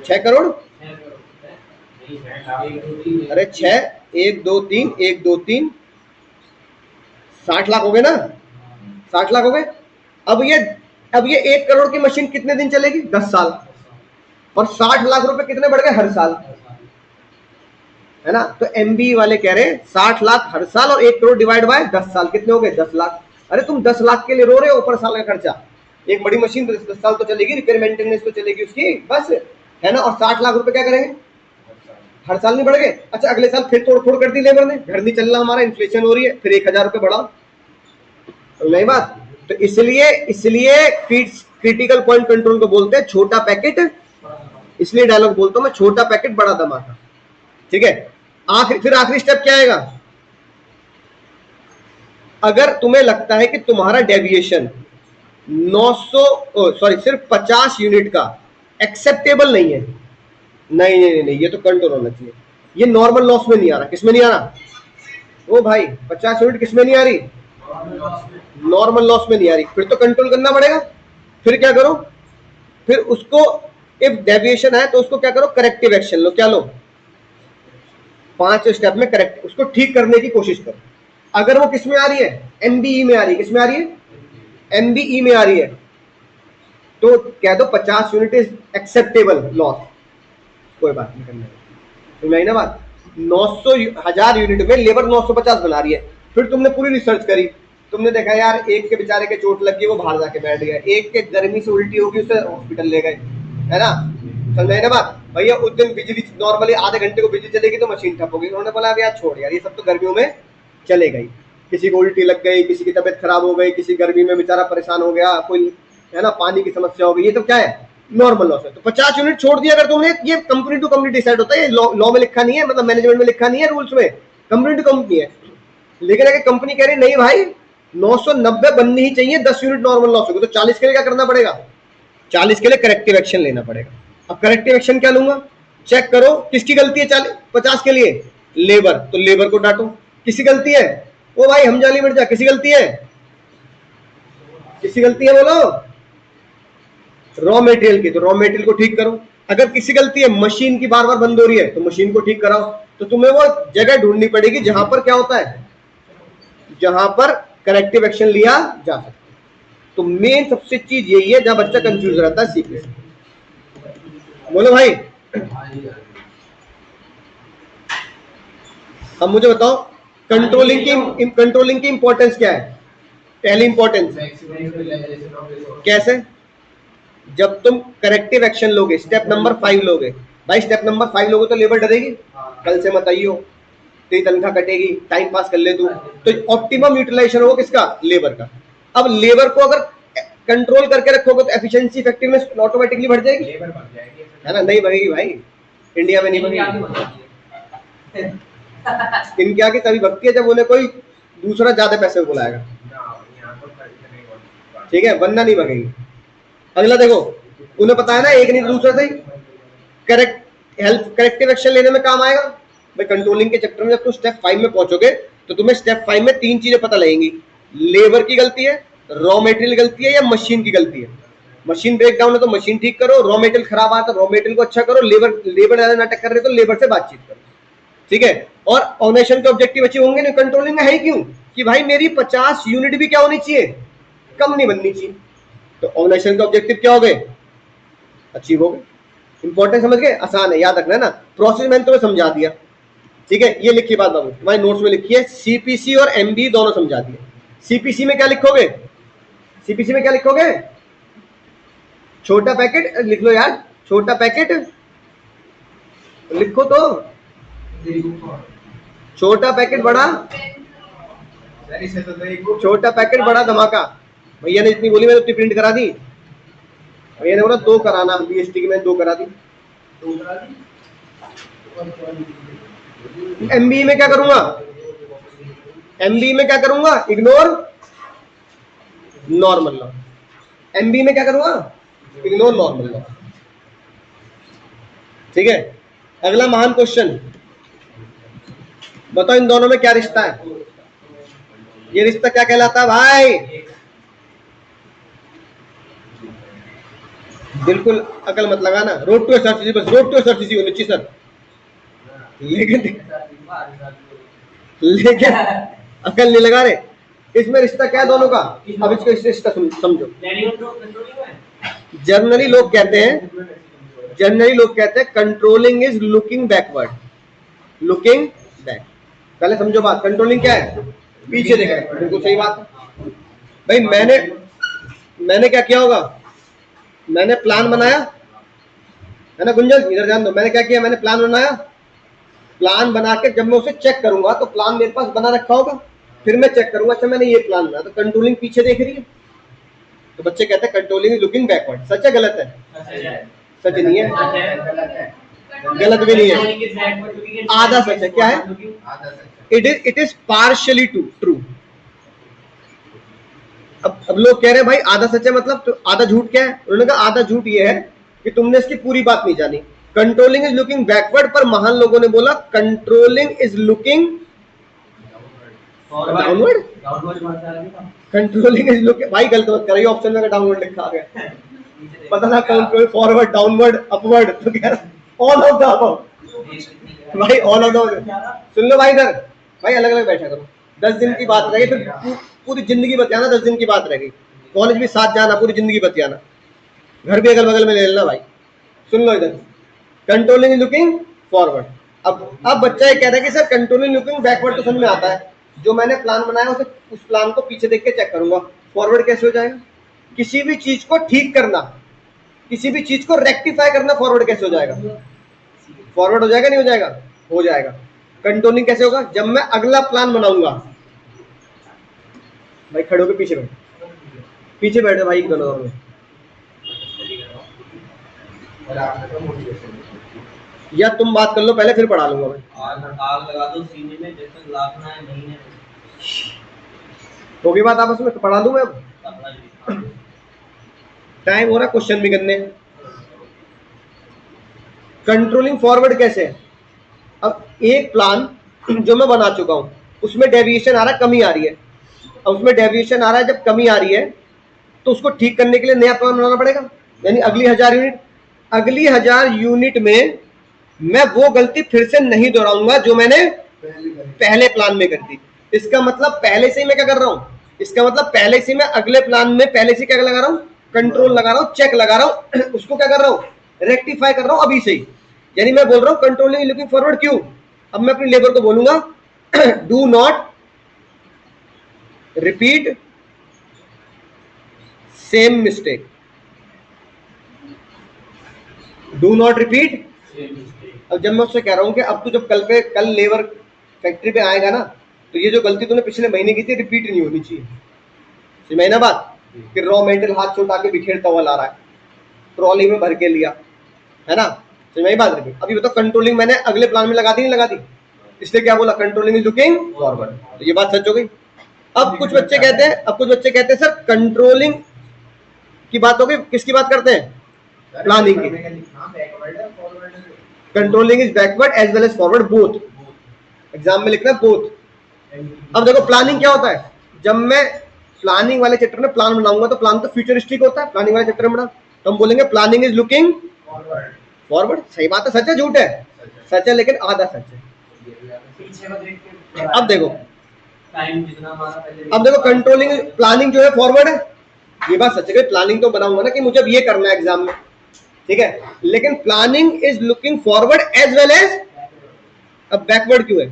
Speaker 1: 6 करोड़। अरे 6 1 2 3 1 2 3 60 लाख हो गए ना, 60 लाख हो गए। अब ये 1 करोड़ की मशीन कितने दिन चलेगी? 10 साल। और 60 लाख रुपए कितने बढ़ गए हर साल, है ना। तो एमबी वाले कह रहे हैं 60 लाख हर साल और 1 करोड़ डिवाइड बाय 10 साल, कितने हो गए? 10 लाख। अरे तुम 10 लाख के लिए रो रहे हो ऊपर साल का खर्चा। एक बड़ी मशीन 10 साल तो चलेगी, रिपेयर मेंटेनेंस तो चलेगी उसकी, बस, है ना। और 60 लाख रुपए क्या करेंगे? हर साल नहीं बढ़ गए? अच्छा अगले साल फिर तोड़ फोड़ कर दी लेबर ने, घर नहीं चल रहा हमारा, इन्फ्लेशन हो रही है, फिर 1000 रुपए बढ़ाओ, नहीं बात। तो इसलिए क्रिटिकल पॉइंट कंट्रोल को बोलते हैं छोटा पैकेट, इसलिए डायलॉग बोलता हूं मैं, छोटा पैकेट बड़ा धमाका। ठीक है। फिर आखिरी स्टेप क्या आएगा? अगर तुम्हें लगता है कि तुम्हारा डेविएशन 900 सिर्फ 50 यूनिट का एक्सेप्टेबल नहीं है, नहीं, ये तो कंट्रोल होना चाहिए। ये नॉर्मल लॉस में नहीं आ रहा। किसमें नहीं आ रहा? ओ भाई 50 यूनिट किसमें नहीं आ रही? नॉर्मल लॉस में नहीं आ रही। फिर तो कंट्रोल करना पड़ेगा। फिर क्या करो? फिर उसको, इफ डेविएशन है तो उसको क्या करो? करेक्टिव एक्शन लो। क्या लो? 5 स्टेप में करेक्ट, उसको ठीक करने की कोशिश करो। अगर वो किसमें आ रही है? एमबीई में आ रही है। किसमें आ रही है? एमबीई में आ रही है। तो कह दो 50 यूनिट इज एक्सेप्टेबल लॉस, कोई बात नहीं करना, समझाई ना बात। 1000 यूनिट में लेबर 950 बना रही है। फिर तुमने पूरी रिसर्च करी, तुमने देखा यार एक के बेचारे के चोट लग गई, वो बाहर जाके बैठ गया, एक के गर्मी से उल्टी होगी, उसे हॉस्पिटल ले गए, है ना। समझाई ना बात। भैया उस दिन बिजली नॉर्मली आधे घंटे को बिजली चलेगी तो मशीन ठप होगी, उन्होंने बोला यार छोड़ यार, ये सब तो गर्मियों में चले गई। किसी को उल्टी लग गई, किसी की तबीयत खराब हो गई, किसी गर्मी में बेचारा परेशान हो गया, कोई, है ना, पानी की समस्या हो गई, ये तो क्या है? नॉर्मल लॉस है। तो 50 यूनिट छोड़ दिया अगर तुमने, ये कंपनी टू कंपनी डिसाइड होता है, लॉ में लिखा नहीं है, मतलब मैनेजमेंट में लिखा नहीं है, रूल्स में, कंपनी टू कंपनी है। लेकिन अगर कंपनी कह रही नहीं भाई 990 बननी ही चाहिए, 10 यूनिट नॉर्मल लॉस होगी, तो 40 के लिए क्या करना पड़ेगा? 40 के लिए करेक्टिव एक्शन लेना पड़ेगा। अब करेक्टिव एक्शन क्या लूंगा? चेक करो किसकी गलती है 50 के लिए? लेबर, तो लेबर को डांटो। किसी गलती है? ओ भाई हम जाली मिर्जा, किसी गलती है? किसी गलती है बोलो? रॉ मटेरियल की, तो रॉ मटेरियल को ठीक करो। अगर किसी गलती है मशीन की बार बार बंद हो रही है तो मशीन को ठीक कराओ। तो तुम्हें वो जगह ढूंढनी पड़ेगी जहां पर क्या होता है, जहां पर करेक्टिव एक्शन लिया जा सकता है। तो मेन सबसे चीज यही है जहां बच्चा कंफ्यूज रहता है सीपीएस। बोलो भाई। अब मुझे बताओ कंट्रोलिंग की इंपॉर्टेंस क्या है? पहली इंपॉर्टेंस कैसे? जब तुम करेक्टिव एक्शन लोगे, स्टेप नंबर 5 लोगे, भाई स्टेप नंबर 5 लोगे तो लेबर डरेगी, कल से मत आइयो, तेरी तनख्वाह कटेगी, टाइम पास कर ले तू। तो ऑप्टिमम यूटिलाइजेशन होगा किसका? लेबर का। अब लेबर को अगर कंट्रोल करके रखोगे तो एफिशिएंसी इफेक्टिवनेस ऑटोमेटिकली बढ़ जाएगी, है ना। नहीं बढ़ेगी भाई, इंडिया में नहीं बढ़ेगी। इनके आगे तभी भक्ति है जब उन्हें कोई दूसरा ज्यादा पैसे बुलाएगा, ठीक है, वरना नहीं भगेगी। अगला देखो, उन्हें पता है ना एक नहीं दूसरे से करेक्टिव एक्शन लेने में काम आएगा। भाई कंट्रोलिंग के चक्कर में जब तुम स्टेप 5 में पहुंचोगे तो तुम्हें स्टेप 5 में 3 चीजें पता लगेंगी। लेबर की गलती है, रॉ मटेरियल गलती है, या मशीन की गलती है। मशीन ब्रेक डाउन है तो मशीन ठीक करो, रॉ मटेरियल खराब आया तो रॉ मटेरियल को अच्छा करो, लेबर ज्यादा नाटक कर रहे तो लेबर से बातचीत करो, ठीक है। और ऑर्गेनाइजेशन के ऑब्जेक्टिव अचीव होंगे नहीं, कंट्रोलिंग में है ही क्यों कि भाई मेरी 50 यूनिट भी क्या होनी चाहिए? कम नहीं बननी चाहिए। तो ऑर्गेनाइजेशन के ऑब्जेक्टिव क्या हो गए? अचीव हो गए। इंपॉर्टेंट समझ गए? आसान है, याद रखना है ना। प्रोसेस मैंने तुम्हें समझा दिया, ठीक है। ये लिखी बात बाबू तुम्हारे नोट्स में लिखी है, सीपीसी और एमबी दोनों समझा दिए। सीपीसी में क्या लिखोगे? सीपीसी में क्या लिखोगे? छोटा पैकेट लिख लो यार, छोटा पैकेट लिखो तो, छोटा पैकेट बड़ा, छोटा पैकेट बड़ा धमाका। भैया ने जितनी बोली मैंने उतनी प्रिंट करा दी। ये बोला 2 कराना, बीएसटी की मैंने 2 करा दी। एमबीए में क्या करूंगा, एमबीए में क्या करूंगा, इग्नोर नॉर्मल लॉ। एमबीए में क्या करूंगा, इग्नोर नॉर्मल लॉ। ठीक है, अगला महान क्वेश्चन, बताओ इन दोनों में क्या रिश्ता है। ये रिश्ता क्या कहलाता है भाई, बिल्कुल अकल मत लगाना, रोड टू एसआरसीसी, बस रोड टू एसआरसीसी होनी चाहिए सर, लेकिन अकल नहीं लगा रहे। इसमें रिश्ता क्या है दोनों का, अब इसका रिश्ता समझो। जनरली लोग कहते हैं controlling is looking backward, looking back. पहले समझो बात, कंट्रोलिंग क्या है, पीछे देखा है, बिल्कुल सही बात भाई। मैंने क्या किया होगा, मैंने प्लान बनाया है ना गुंजन, इधर ध्यान दो, मैंने क्या किया, मैंने प्लान बनाया, प्लान बना के जब मैं उसे चेक करूंगा तो प्लान मेरे पास बना रखा होगा, फिर मैं चेक करूंगा अच्छा मैंने ये प्लान बनाया, तो कंट्रोलिंग पीछे देख रही है। तो बच्चे कहते हैं कंट्रोलिंग लुकिंग बैकवर्ड, सच है गलत है, सच नहीं है, गलत भी नहीं है, आधा सच है। क्या है, इट इज पार्शियली ट्रू। अब लोग कह रहे हैं भाई आधा सच है मतलब, तो आधा झूठ क्या है, उन्होंने कहा आधा झूठ ये है कि तुमने इसकी पूरी बात नहीं जानी। कंट्रोलिंग इज लुकिंग बैकवर्ड, पर महान लोगों ने बोला controlling is looking downward. Controlling is looking, भाई गलत मत करिए, ऑप्शन में डाउनवर्ड लिखा गया, पता ना कंट्रोल फॉरवर्ड डाउनवर्ड अपवर्ड, तो कह रहा ऑल ऑफ द अबव भाई, ऑल ऑफ द। सुन लो भाई, इधर भाई अलग अलग बैठा करो, 10 दिन की बात रही, फिर पूरी जिंदगी बतियाना, 10 दिन की बात रहेगी, कॉलेज भी साथ जाना, पूरी जिंदगी बतियाना, घर भी अगल बगल में ले लेना भाई। सुन लो इधर, कंट्रोलिंग लुकिंग फॉरवर्ड। अब बच्चा ये कह रहा है कि सर कंट्रोलिंग लुकिंग बैकवर्ड तो समझ में आता है, जो मैंने प्लान बनाया उसे उस प्लान को पीछे देख के चेक करूंगा, फॉरवर्ड कैसे हो जाएगा। किसी भी चीज को ठीक करना, किसी भी चीज को रेक्टिफाई करना, फॉरवर्ड कैसे हो जाएगा, फॉरवर्ड हो जाएगा नहीं हो जाएगा, हो जाएगा। कंट्रोलिंग कैसे होगा, जब मैं अगला प्लान बनाऊंगा, भाई खड़े होकर पीछे बैठो, पीछे बैठे भाई दोनों में, या तुम बात कर लो पहले फिर पढ़ा लूंगा मैं। आग लगा दो सीने में, जब तक लाखना है नहीं है, तो भी बात आपस में पढ़ा दूं मैं। टाइम हो रहा, क्वेश्चन भी करने। कंट्रोलिंग फॉरवर्ड कैसे, अब एक प्लान जो मैं बना चुका हूं उसमें डेविएशन आ रहा है, कमी आ रही है, अब उसमें डेविएशन आ रहा है, जब कमी आ रही है तो उसको ठीक करने के लिए नया प्लान बनाना पड़ेगा, यानी अगली 1000 यूनिट, अगली 1000 यूनिट में मैं वो गलती फिर से नहीं दोहराऊंगा जो मैंने पहले प्लान में कर दी। इसका मतलब पहले से ही मैं क्या कर रहा हूं, इसका मतलब पहले से मैं अगले प्लान में पहले से क्या लगा रहा हूं, कंट्रोल लगा रहा हूं, चेक लगा रहा हूं, उसको क्या कर रहा हूं, रेक्टिफाई कर रहा हूं अभी से ही। यानी मैं बोल रहा हूं कंट्रोलिंग लुकिंग फॉरवर्ड, क्यों, अब मैं अपनी लेबर को बोलूंगा do not repeat same mistake, do not repeat. अब जब मैं उससे कह रहा हूं कि अब तू जब कल लेबर फैक्ट्री पे आएगा ना, तो ये जो गलती तूने पिछले महीने की थी रिपीट नहीं होनी चाहिए। समझ में ना बात, कि रॉ मेटेरियल हाथ छुटा के बिखेरता हुआ ला रहा है, ट्रॉली में भर के लिया, है ना, समझ में बात। अभी बताओ कंट्रोलिंग मैंने अगले प्लान में लगा दी, नहीं लगा दी, इसलिए क्या बोला, कंट्रोलिंग इज लुकिंग फॉरवर्ड, तो ये बात सच हो गई। अब कुछ बच्चे कहते हैं सर कंट्रोलिंग की बात हो गई, किसकी बात करते हैं, प्लानिंग की। Controlling is backward as well as forward, both, exam में लिखना बोथ। अब देखो प्लानिंग क्या होता है, जब मैं प्लानिंग वाले चैप्टर में प्लान बनाऊंगा तो प्लान तो फ्यूचरिस्टिक होता है, प्लानिंग वाले चैप्टर में बना तो हम बोलेंगे प्लानिंग इज लुकिंग फॉरवर्ड। सही बात है, सच है झूठ है, सच है लेकिन आधा सच है। अब देखो कंट्रोलिंग प्लानिंग जो है फॉरवर्ड है, ये बात सच है, प्लानिंग तो बनाऊंगा ना कि मुझे अब ये करना है एग्जाम में, ठीक है, लेकिन planning is looking forward as well as, अब बैकवर्ड क्यों है,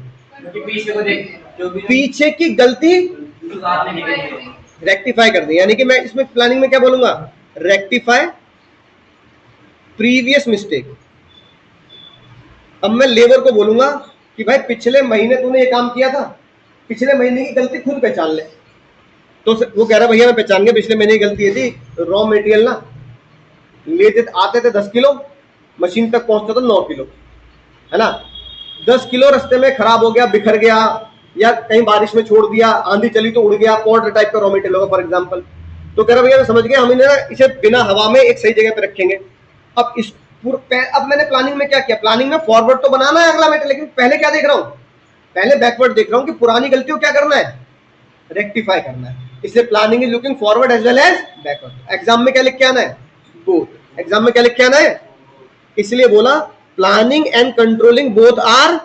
Speaker 1: पीछे की गलती रेक्टिफाई कर दी, यानी कि मैं इसमें प्लानिंग में क्या बोलूंगा, रेक्टिफाई प्रीवियस मिस्टेक। अब मैं लेबर को बोलूंगा कि भाई पिछले महीने तूने ये काम किया था, पिछले महीने की गलती खुद पहचान ले, तो वो कह रहा भैया मैं पहचान गया पिछले महीने की गलती ये थी, रॉ मटेरियल ना लेते आते थे 10 किलो, मशीन तक पहुंचता था 9 किलो, है ना। 10 किलो रास्ते में खराब हो गया, बिखर गया, या कहीं बारिश में छोड़ दिया, आंधी चली तो उड़ गया, पाउडर टाइप का रॉ मटेरियल होगा फॉर एग्जांपल, तो कह रहा भैया मैं समझ गया, हम इसे बिना हवा में एक सही जगह पे रखेंगे। अब अब मैंने प्लानिंग में क्या किया, प्लानिंग में फॉरवर्ड तो बनाना है अगला मटेरियल, लेकिन पहले क्या देख रहा हूं, पहले बैकवर्ड देख रहा हूं कि पुरानी गलतियों क्या करना है, रेक्टिफाई करना है। इसलिए planning is looking forward as well as backward. Exam में क्या लिख के आना है, बोथ। एग्जाम में क्या लिख के आना है, इसलिए बोला planning and controlling both are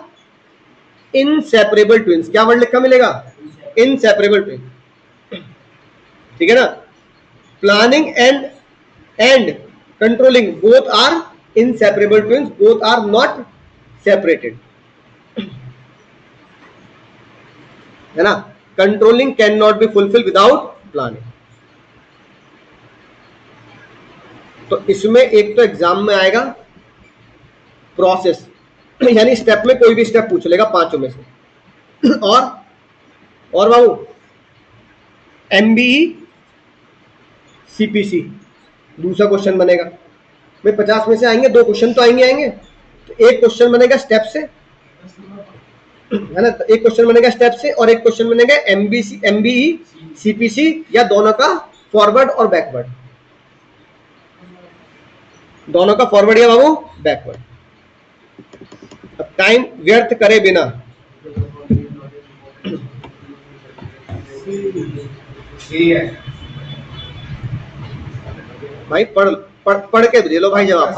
Speaker 1: inseparable twins. क्या वर्ड लिखा मिलेगा, इनसेपरेबल ट्विंस, ठीक है ना। Planning and controlling both are inseparable twins, both are not separated, है ना। Controlling can not be fulfil without planning. तो इसमें एक तो एग्जाम में आएगा प्रोसेस, यानी स्टेप में कोई भी स्टेप पूछ लेगा पांचों में से। और बाबू एमबीई सीपीसी दूसरा क्वेश्चन बनेगा भाई, 50 में से आएंगे 2 क्वेश्चन तो आएंगे। तो एक क्वेश्चन बनेगा स्टेप से, है ना, एक क्वेश्चन बनेगा स्टेप से और एक क्वेश्चन बनेगा एमबीई सीपीसी, या दोनों का फॉरवर्ड और बैकवर्ड, दोनों का फॉरवर्ड या बाबू बैकवर्ड। अब टाइम व्यर्थ करे बिना भाई पढ़ के दे लो भाई जवाब।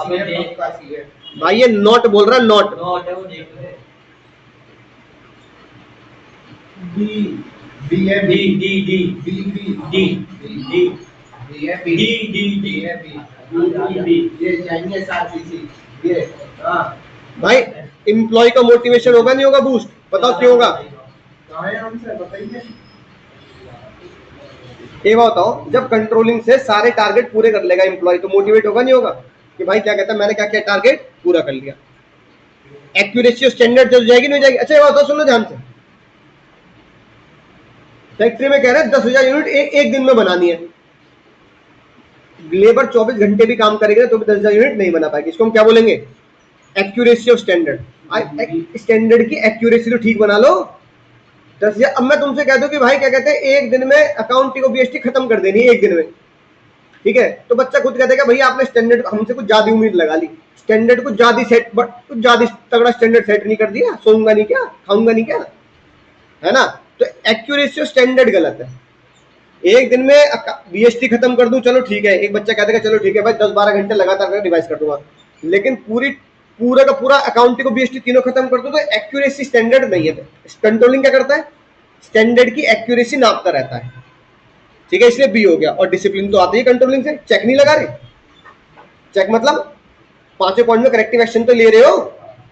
Speaker 1: भाई ये नॉट बोल रहा, नॉट भाई एम्प्लॉय का मोटिवेशन होगा नहीं होगा बूस्ट, बताओ क्यों होगा। ये बताओ, जब कंट्रोलिंग से सारे टारगेट पूरे कर लेगा एम्प्लॉय तो मोटिवेट होगा नहीं होगा, कि भाई क्या कहता है मैंने क्या क्या टारगेट पूरा कर लिया। एक्यूरेसी स्टैंडर्ड जब जाएगी नहीं जाएगी। अच्छा ये बताओ, सुनो ध्यान से, फैक्ट्री में कह रहे हैं 10,000 यूनिट एक दिन में बनानी है, लेबर 24 घंटे भी काम करेगा तो भी 10,000 यूनिट नहीं बना पाएगी। इसको हम क्या बोलेंगे, एक्यूरेसी ऑफ स्टैंडर्ड। स्टैंडर्ड की एक्यूरेसी तो ठीक बना लो 10,000। अब मैं तुमसे कह दूं कि भाई क्या कहते हैं एक दिन में अकाउंटिंग को बीएसटी खत्म कर देनी है एक दिन में, ठीक है, तो बच्चा खुद कहता है भैया आपने स्टैंडर्ड हमसे कुछ ज्यादा उम्मीद लगा ली, स्टैंडर्ड कुछ ज्यादा सेट, कुछ ज्यादा तगड़ा स्टैंडर्ड सेट नहीं कर दिया, सोऊंगा नहीं क्या, खाऊंगा नहीं क्या, है ना। तो एक्यूरेसी ऑफ स्टैंडर्ड गलत है। एक दिन में बीएसटी खत्म कर दूं चलो ठीक है, एक बच्चा कहता है चलो ठीक है भाई 10-12 घंटे लगातार रिवाइज कर दूंगा, लेकिन पूरा का पूरा अकाउंटिंग को बीएसटी तीनों खत्म कर दूं तो एक्यूरेसी स्टैंडर्ड नहीं है। कंट्रोलिंग क्या करता है, स्टैंडर्ड की एक्यूरेसी नापता रहता है, ठीक है, इसलिए बी हो गया। और डिसिप्लिन तो आती है कंट्रोलिंग से, चेक नहीं लगा रहे, चेक मतलब 5वें पॉइंट में करेक्टिव एक्शन तो ले रहे हो,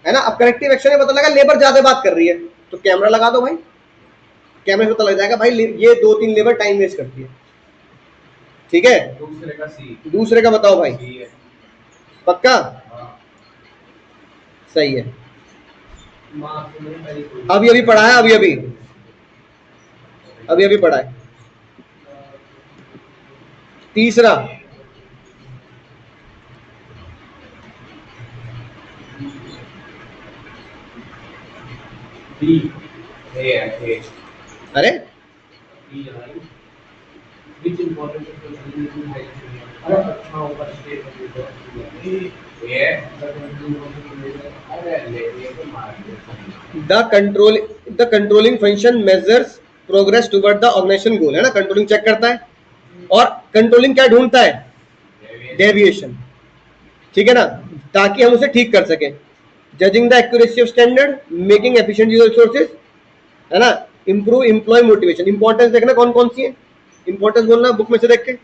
Speaker 1: है ना। अब करेक्टिव एक्शन में पता लगा लेबर ज्यादा बात कर रही है तो कैमरा लगा दो भाई, कैमरे से पता लग जाएगा भाई ये 2-3 लेबर टाइम वेस्ट करती है, ठीक है। दूसरे का बताओ भाई, पक्का सही है। अभी पढ़ा है, अभी पढ़ा है। तीसरा अरे the controlling function measures progress toward the organization goal, है ना। कंट्रोलिंग चेक करता है और कंट्रोलिंग क्या ढूंढता है, डेविएशन, ठीक है ना, ताकि हम उसे ठीक कर सकें। Judging the accuracy of standard, making efficient use resources, है ना। इंप्रूव एम्प्लॉय मोटिवेशन, इंपॉर्टेंस देखना कौन कौन सी है, इंपॉर्टेंस बोलना बुक में से देख के।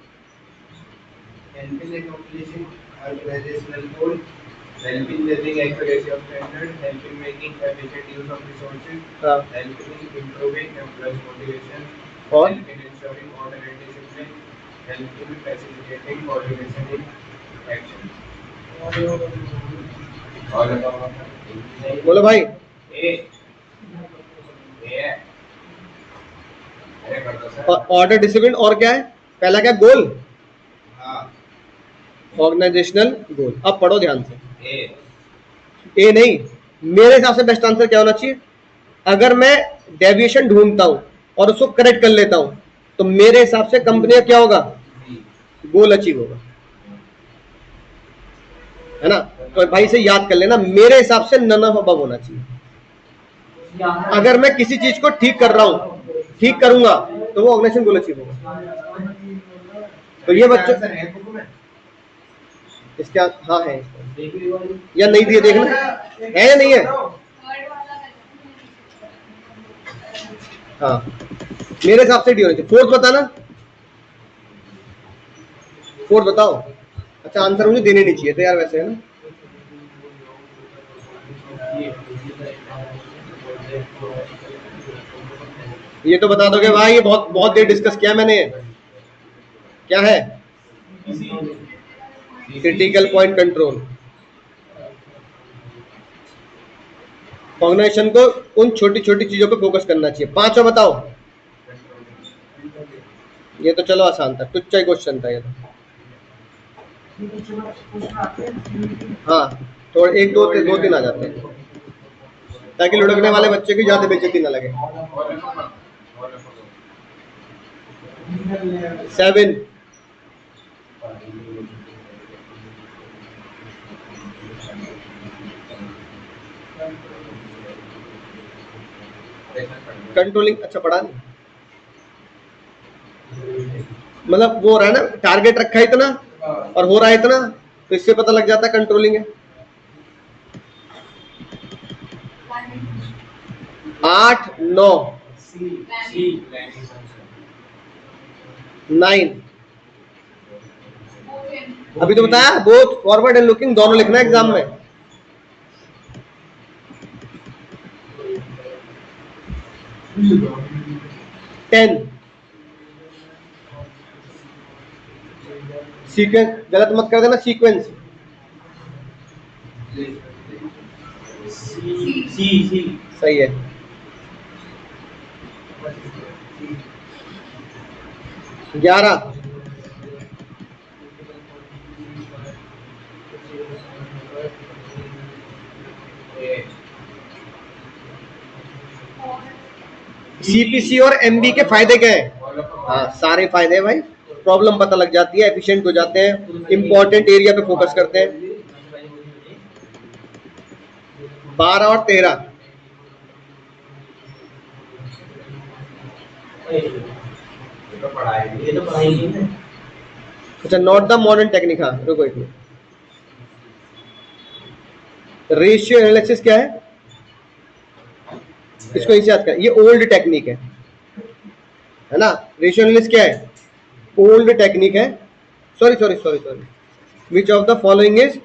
Speaker 2: helping judging accuracy of standard, helping making efficient use of resources, helping improving employees' motivation, helping ensuring order and discipline, helping facilitating coordination in action.
Speaker 1: बोलो भाई। ऑर्डर डिसिप्लिन और क्या है, पहला क्या गोल, ऑर्गेनाइजेशनल गोल। अब पढ़ो ध्यान से।
Speaker 2: ए
Speaker 1: ए नहीं, मेरे हिसाब से बेस्ट आंसर क्या होना चाहिए? अगर मैं डेविएशन ढूंढता हूं और उसको करेक्ट कर लेता हूं तो मेरे हिसाब से कंपनी का क्या होगा? गोल अचीव होगा, है ना? तो भाई से याद कर लेना, मेरे हिसाब से नन ऑफ अबव होना चाहिए। अगर मैं किसी चीज को ठीक कर रहा हूं, ठीक करूंगा तो वो ऑर्गेनाइजेशन गोल अचीव होगा। तो ये बच्चों इसके हाँ है या नहीं दिए, देखना है या नहीं है। हाँ मेरे हिसाब से डी होनी चाहिए। फोर्थ बताना, फोर्थ बताओ। अच्छा आंसर मुझे देने नहीं चाहिए थे यार वैसे, है ना? ये तो बता दोगे भाई, ये बहुत बहुत देर डिस्कस किया मैंने। क्या है? Critical point control. ऑर्गेनाइजेशन को उन छोटी छोटी चीजों पे फोकस करना चाहिए। पांचवा बताओ। ये तो चलो आसान था, टुच्चा ही क्वेश्चन था ये तो। हाँ थोड़े एक दो तीन आ जाते हैं ताकि लुढ़कने वाले बच्चे की ज्यादा बेइज्जती ना लगे। 7 कंट्रोलिंग। अच्छा पढ़ा नहीं, मतलब वो हो रहा है ना, टारगेट रखा है इतना और हो रहा है इतना, तो इससे पता लग जाता है कंट्रोलिंग है। 8 9 9 अभी तो बताया, बोथ फॉरवर्ड एंड लुकिंग दोनों लिखना है एग्जाम में। 10 सीक्वेंस, गलत मत कर देना, सीक्वेंस। सही है। 11 सीपीसी और एमबी के फायदे क्या है? हाँ सारे फायदे हैं भाई, प्रॉब्लम पता लग जाती है, एफिशिएंट हो जाते हैं, इंपॉर्टेंट एरिया पे फोकस करते हैं। 12 और 13 अच्छा, नॉट द मॉडर्न टेक्निक। हाँ रुको एक मिनट, रेशियो एनालिसिस क्या है? इसको इसे याद कर, ये ओल्ड टेक्निक है ना? रेशियो एनालिसिस क्या है? ओल्ड टेक्निक है। Sorry sorry sorry sorry, which of the following is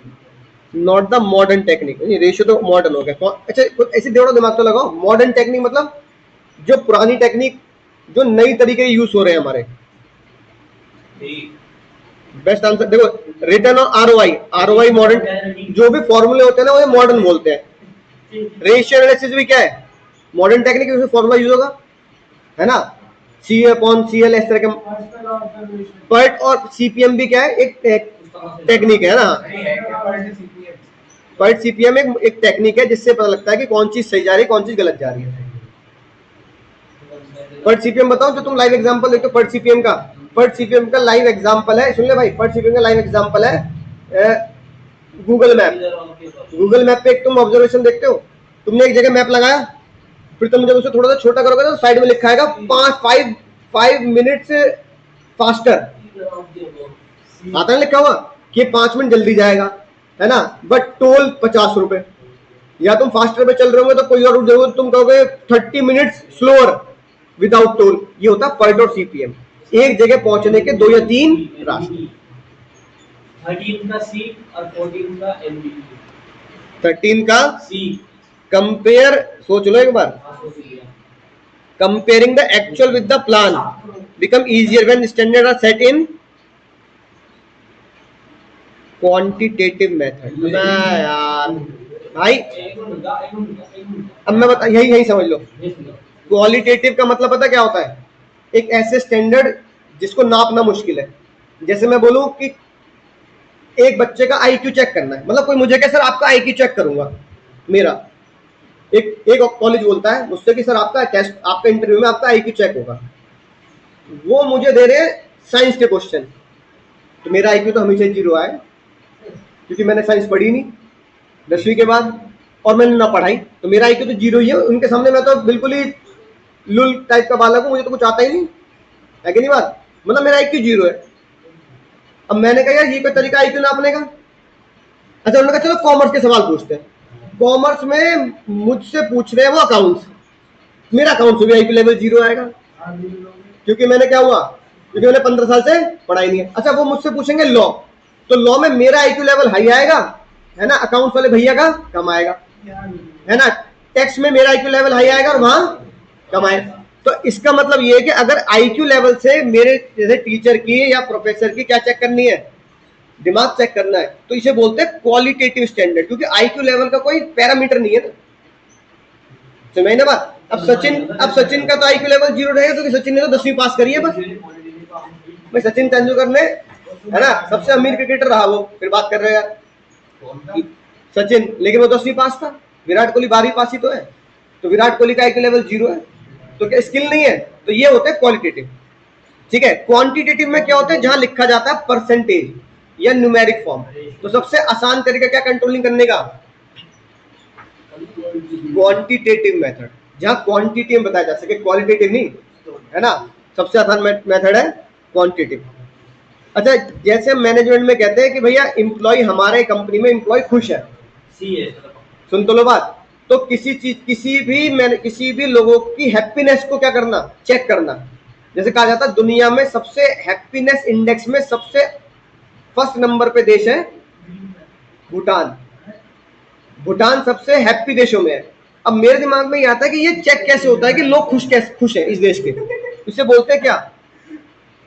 Speaker 1: not the modern technique? Ratio तो मॉडर्न हो गया। अच्छा ऐसे देवड़ो दिमाग तो लगाओ, मॉडर्न टेक्निक मतलब जो पुरानी टेक्निक, जो नई तरीके यूज हो रहे हैं हमारे। बेस्ट आंसर देखो, रिटर्न और आरओआई। आरओआई मॉडर्न, जो भी फॉर्मूले होते हैं ना वो मॉडर्न बोलते हैं। रेशियो एनालिसिस भी क्या है? मॉडर्न टेक्निक, उसमें फॉर्मूला यूज होगा, है ना? सी अपॉन सी एल, इस तरह के। पर्ट और सीपीएम भी क्या है? एक टेक्निक है ना? पर्ट सीपीएम एक टेक्निक है जिससे पता लगता है कि कौन चीज सही जा रही है, कौन चीज गलत जा रही है। पर्ट सीपीएम बताओ, जो तुम लाइव एग्जांपल देखते हो पर्ट सीपीएम का। पर्ट सीपीएम का लाइव एग्जांपल है, सुन ले भाई, पर्ट सीपीएम का लाइव एग्जांपल है गूगल मैप। गूगल मैप पे एक तुम ऑब्जर्वेशन देखते हो, तुमने एक जगह मैप लगाया, फिर तुम जब उसे थोड़ा सा छोटा करोगे तो साइड में लिखा आएगा 5 मिनट्स फास्टर। आता है लिखा हुआ कि 5 मिनट जल्दी जाएगा, है ना? बट टोल 50 रुपए। या तुम फास्टर पे चल रहे होंगे तो कोई और रूट जरूर तुम कहोगे 30 मिनट्स स्लोअर विदाउट टोल। ये होता है पर्ट और सीपीएम, एक जगह पहुंचने के 2 या 3 रास्ते।
Speaker 3: 13 का सी और 14 का एमबी।
Speaker 1: 13 का
Speaker 3: सी
Speaker 1: कंपेयर, सोच लो एक बार, comparing the actual with the plan become easier when standard are set in quantitative method. यार भाई अब मैं बता, यही समझ लो। क्वालिटेटिव का मतलब पता क्या होता है? एक ऐसे स्टैंडर्ड जिसको नापना मुश्किल है। जैसे मैं बोलूं कि एक बच्चे का आईक्यू चेक करना है, मतलब कोई मुझे कहे सर आपका आईक्यू चेक करूंगा, मेरा एक कॉलेज बोलता है मुझसे कि सर आपका टेस्ट, आपका इंटरव्यू में आपका आईक्यू चेक होगा, वो मुझे दे रहे हैं साइंस के क्वेश्चन, तो मेरा आईक्यू तो हमेशा 0 आए, क्योंकि मैंने साइंस पढ़ी नहीं 10वीं के बाद, और मैंने ना पढ़ाई, तो मेरा आईक्यू तो 0 ही है। उनके सामने मैं तो बिल्कुल ही लुल टाइप का बालक हूँ, मुझे तो कुछ आता ही नहीं है कि नहीं बात, मतलब मेरा आईक्यू 0 है। अब मैंने कहा यार ये कोई तरीका आईक्यू नापने का। अच्छा, उन्होंने कहा चलो कॉमर्स के सवाल पूछते हैं। कॉमर्स में मुझसे पूछ रहे हैं वो अकाउंट्स, मेरा अकाउंट्स में भी आईक्यू लेवल 0 आएगा, क्योंकि मैंने क्या हुआ, क्योंकि मैंने 15 साल से पढ़ाई नहीं है। अच्छा, वो मुझसे पूछेंगे लॉ, तो लॉ में मेरा आईक्यू लेवल हाई आएगा, है ना, अकाउंट्स वाले भैया का कम आएगा, है ना, टैक्स में मेरा आईक्यू लेवल हाई आएगा और वहां कम आएगा। तो इसका मतलब ये है कि अगर आईक्यू लेवल से मेरे जैसे टीचर की या प्रोफेसर की क्या चेक करनी है, दिमाग चेक करना है, तो इसे बोलते हैं क्वालिटेटिव स्टैंडर्ड, क्योंकि आईक्यू लेवल का कोई पैरामीटर नहीं है ना, समझ ना बात। अब सचिन का तो आईक्यू लेवल 0 रहेगा, क्योंकि सचिन ने तो 10वीं पास करी है बस। भाई सचिन तेंदुलकर ने, है ना, सबसे अमीर क्रिकेटर रहा वो, फिर बात कर रहे हैं यार सचिन, लेकिन वो 10वीं पास था। विराट कोहली 12वीं पास ही तो है, तो विराट कोहली का आईक्यू लेवल 0 है, तो क्या स्किल नहीं है? तो ये होता है क्वालिटेटिव, ठीक है। क्वांटिटेटिव में क्या होता है, जहां लिखा जाता है परसेंटेज या न्यूमेरिक फॉर्म। तो सबसे आसान तरीका क्या कंट्रोलिंग करने का, क्वांटिटेटिव मेथड, जहां क्वांटिटी में बताया जा सके, क्वालिटेटिव नहीं, है ना, सबसे आसान मेथड है क्वांटिटेटिव। अच्छा, जैसे मैनेजमेंट में कहते हैं कि भैया एम्प्लॉय, हमारे कंपनी में एम्प्लॉय खुश है, सुन तो लो बात, तो किसी भी लोगों की हैप्पीनेस को क्या करना, चेक करना। जैसे कहा जाता है दुनिया में सबसे हैप्पीनेस इंडेक्स में सबसे फर्स्ट नंबर पे देश है भूटान, भूटान सबसे हैप्पी देशों में है। अब मेरे दिमाग में ये आता है कि ये चेक कैसे होता है कि लोग खुश हैं इस देश के, इसे बोलते हैं क्या,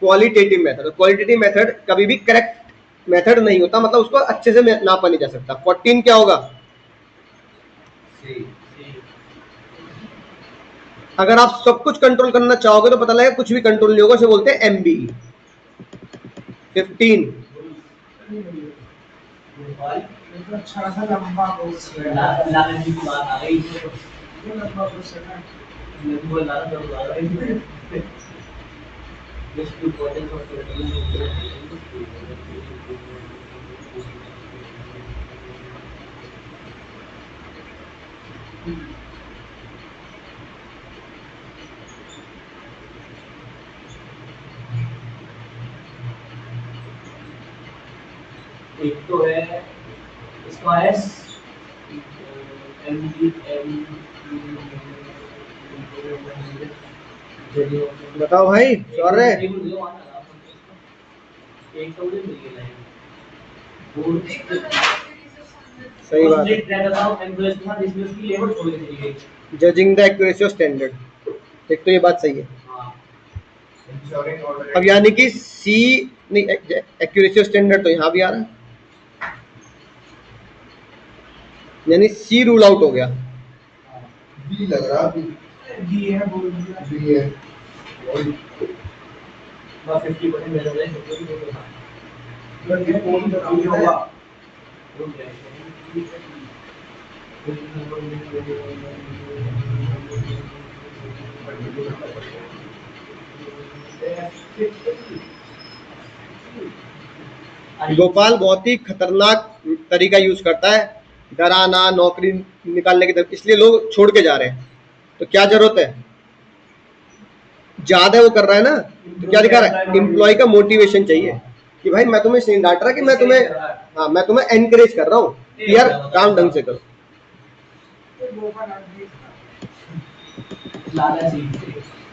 Speaker 1: क्वालिटेटिव मेथड। क्वालिटेटिव मेथड कभी भी करेक्ट मेथड नहीं होता, मतलब उसको अच्छे से नापा नहीं जा सकता। 14 क्या होगा, अगर आप सब कुछ कंट्रोल करना चाहोगे तो पता लगेगा कुछ भी कंट्रोल नहीं होगा, उसे बोलते हैं MBE। 15
Speaker 3: एक तो है इसका एस
Speaker 1: बताओ भाई, सॉरी
Speaker 3: एक तो मुझे मिल गया
Speaker 1: सही बात है, judging the accuracy of standard, एक तो ये बात सही है।
Speaker 2: ensuring order
Speaker 1: अब यानी कि सी नहीं, एक्यूरेसी ऑफ स्टैंडर्ड तो यहाँ भी आ रहा है, यानी सी रूल आउट हो गया।
Speaker 2: बी लग रहा है, बी है, बोल दिया बी है,
Speaker 3: बस 50% मेरा है,
Speaker 2: तो ये कौन सा बी होगा,
Speaker 1: गोपाल बहुत ही खतरनाक तरीका यूज करता है, डराना, नौकरी निकालने की तरफ, इसलिए लोग छोड़ के जा रहे हैं। तो क्या जरूरत है, ज्यादा वो कर रहा है ना, तो क्या दिखा रहा है, एम्प्लॉय का मोटिवेशन चाहिए कि भाई मैं तुम्हें नहीं डांट रहा, कि मैं तुम्हें, हाँ मैं तुम्हें एनकरेज कर रहा हूँ कि यार काम ढंग से करो।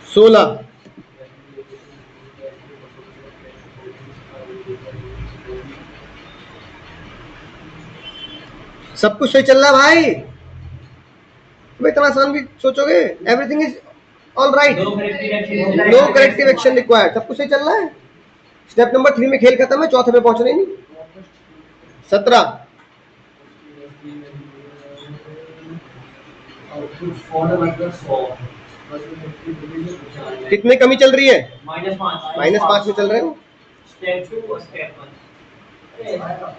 Speaker 1: 16 सब कुछ सही चल रहा है भाई, तुम इतना आसान भी सोचोगे, everything is all right, no corrective action required, सब कुछ सही चल रहा है। स्टेप नंबर 3 में खेल खत्म है, चौथे पे पहुंच रहे नहीं। 17 कितने कमी चल रही है,
Speaker 3: -5
Speaker 1: -5 में चल रहे हो।
Speaker 3: स्टेप 2 और स्टेप 1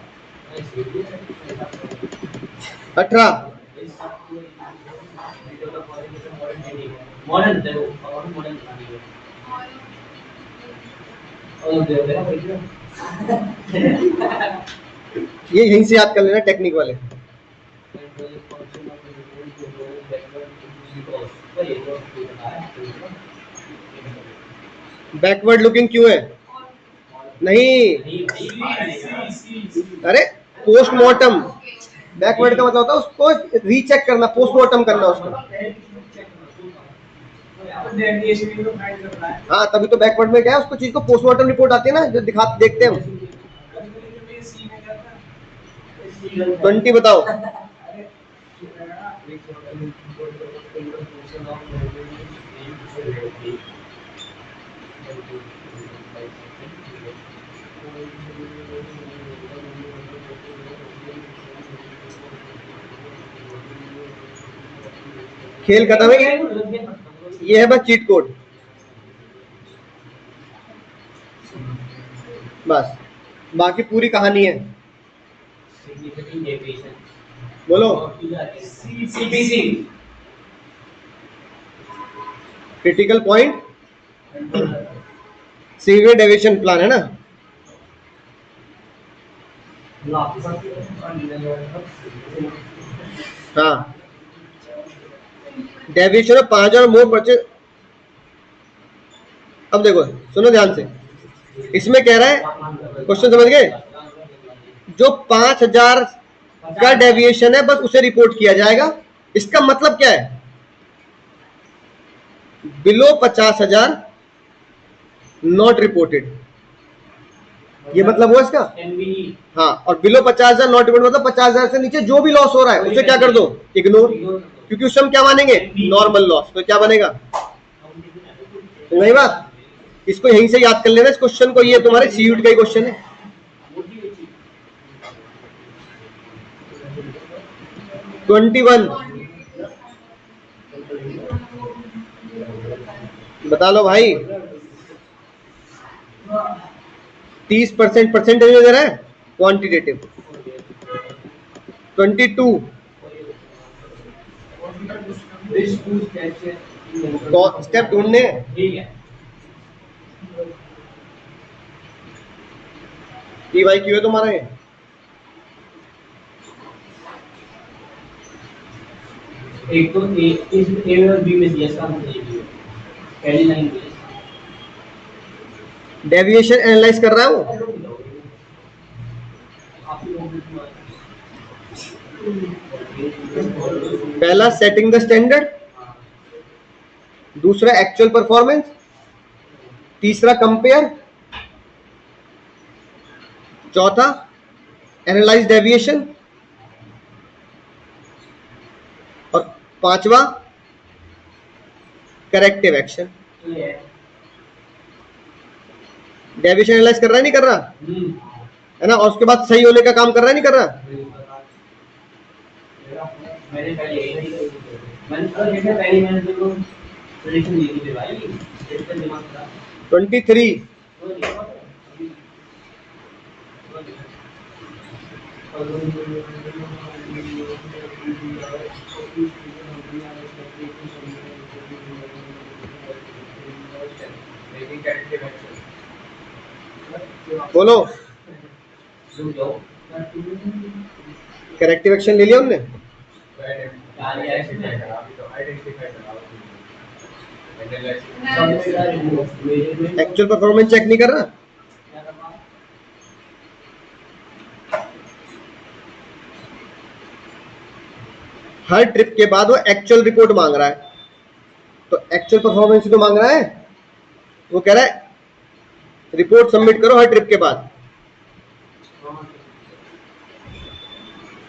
Speaker 1: 18
Speaker 3: मॉडर्न देखो और मॉडर्न
Speaker 1: ये यहीं से याद कर लेना टेक्निक वाले। बैकवर्ड लुकिंग क्यों है? नहीं, अरे पोस्टमार्टम, बैकवर्ड का मतलब होता है उसको रीचेक करना, पोस्टमार्टम करना उसका। हाँ, तभी तो बैकवर्ड में क्या है, उसको चीज को पोस्टमार्टम रिपोर्ट आती है ना, जो देखते हैं हम। 20 बताओ। खेल खत्म है, ये है बस चीट कोड, बस बाकी पूरी कहानी है। बोलो। Critical point severe deviation plan है ना। हाँ, डेविएशन ऑफ 5000 मोर परचेज। अब देखो, सुनो ध्यान से, इसमें कह रहा है, क्वेश्चन समझ गए, जो 5000 का डेविएशन है बस उसे रिपोर्ट किया जाएगा। इसका मतलब क्या है? बिलो 50,000 नॉट रिपोर्टेड, ये मतलब हुआ इसका। हाँ, और बिलो 50,000 नॉट रिपोर्टेड मतलब 50,000 से नीचे जो भी लॉस हो रहा है उसे क्या कर दो, इग्नोर, क्योंकि उससे हम क्या मानेंगे, नॉर्मल लॉस। तो क्या बनेगा, नहीं बात, इसको यहीं से याद कर लेना इस क्वेश्चन को, ये तुम्हारे सीयूट का ही क्वेश्चन है। ट्वेंटी वन बता लो भाई, 30% परसेंटेज में दे रहा है क्वांटिटेटिव। 22 स्टेप ढूंढने, ई भाई क्यों है तुम्हारा ये?
Speaker 3: एक तो ए और बी में दिया पहली लाइन में
Speaker 1: डेविएशन एनालाइज कर रहा है वो। पहला सेटिंग द स्टैंडर्ड, दूसरा एक्चुअल परफॉर्मेंस, तीसरा कंपेयर, चौथा एनालाइज डेविएशन, और पांचवा करेक्टिव एक्शन। डेविएशन एनालाइज कर रहा है, नहीं कर रहा है ना, और उसके बाद सही होने का काम कर रहा है, नहीं कर रहा।
Speaker 3: मैंने तो सजेशन दी थी भाई, इसका दिमाग खराब।
Speaker 1: 23 बोलो। करेक्टिव एक्शन ले लिया हमने। एक्चुअल परफॉर्मेंस चेक नहीं कर रहा। हर ट्रिप के बाद वो एक्चुअल रिपोर्ट मांग रहा है, तो एक्चुअल परफॉर्मेंस तो मांग रहा है, वो कह रहा है रिपोर्ट सबमिट करो हर ट्रिप के बाद।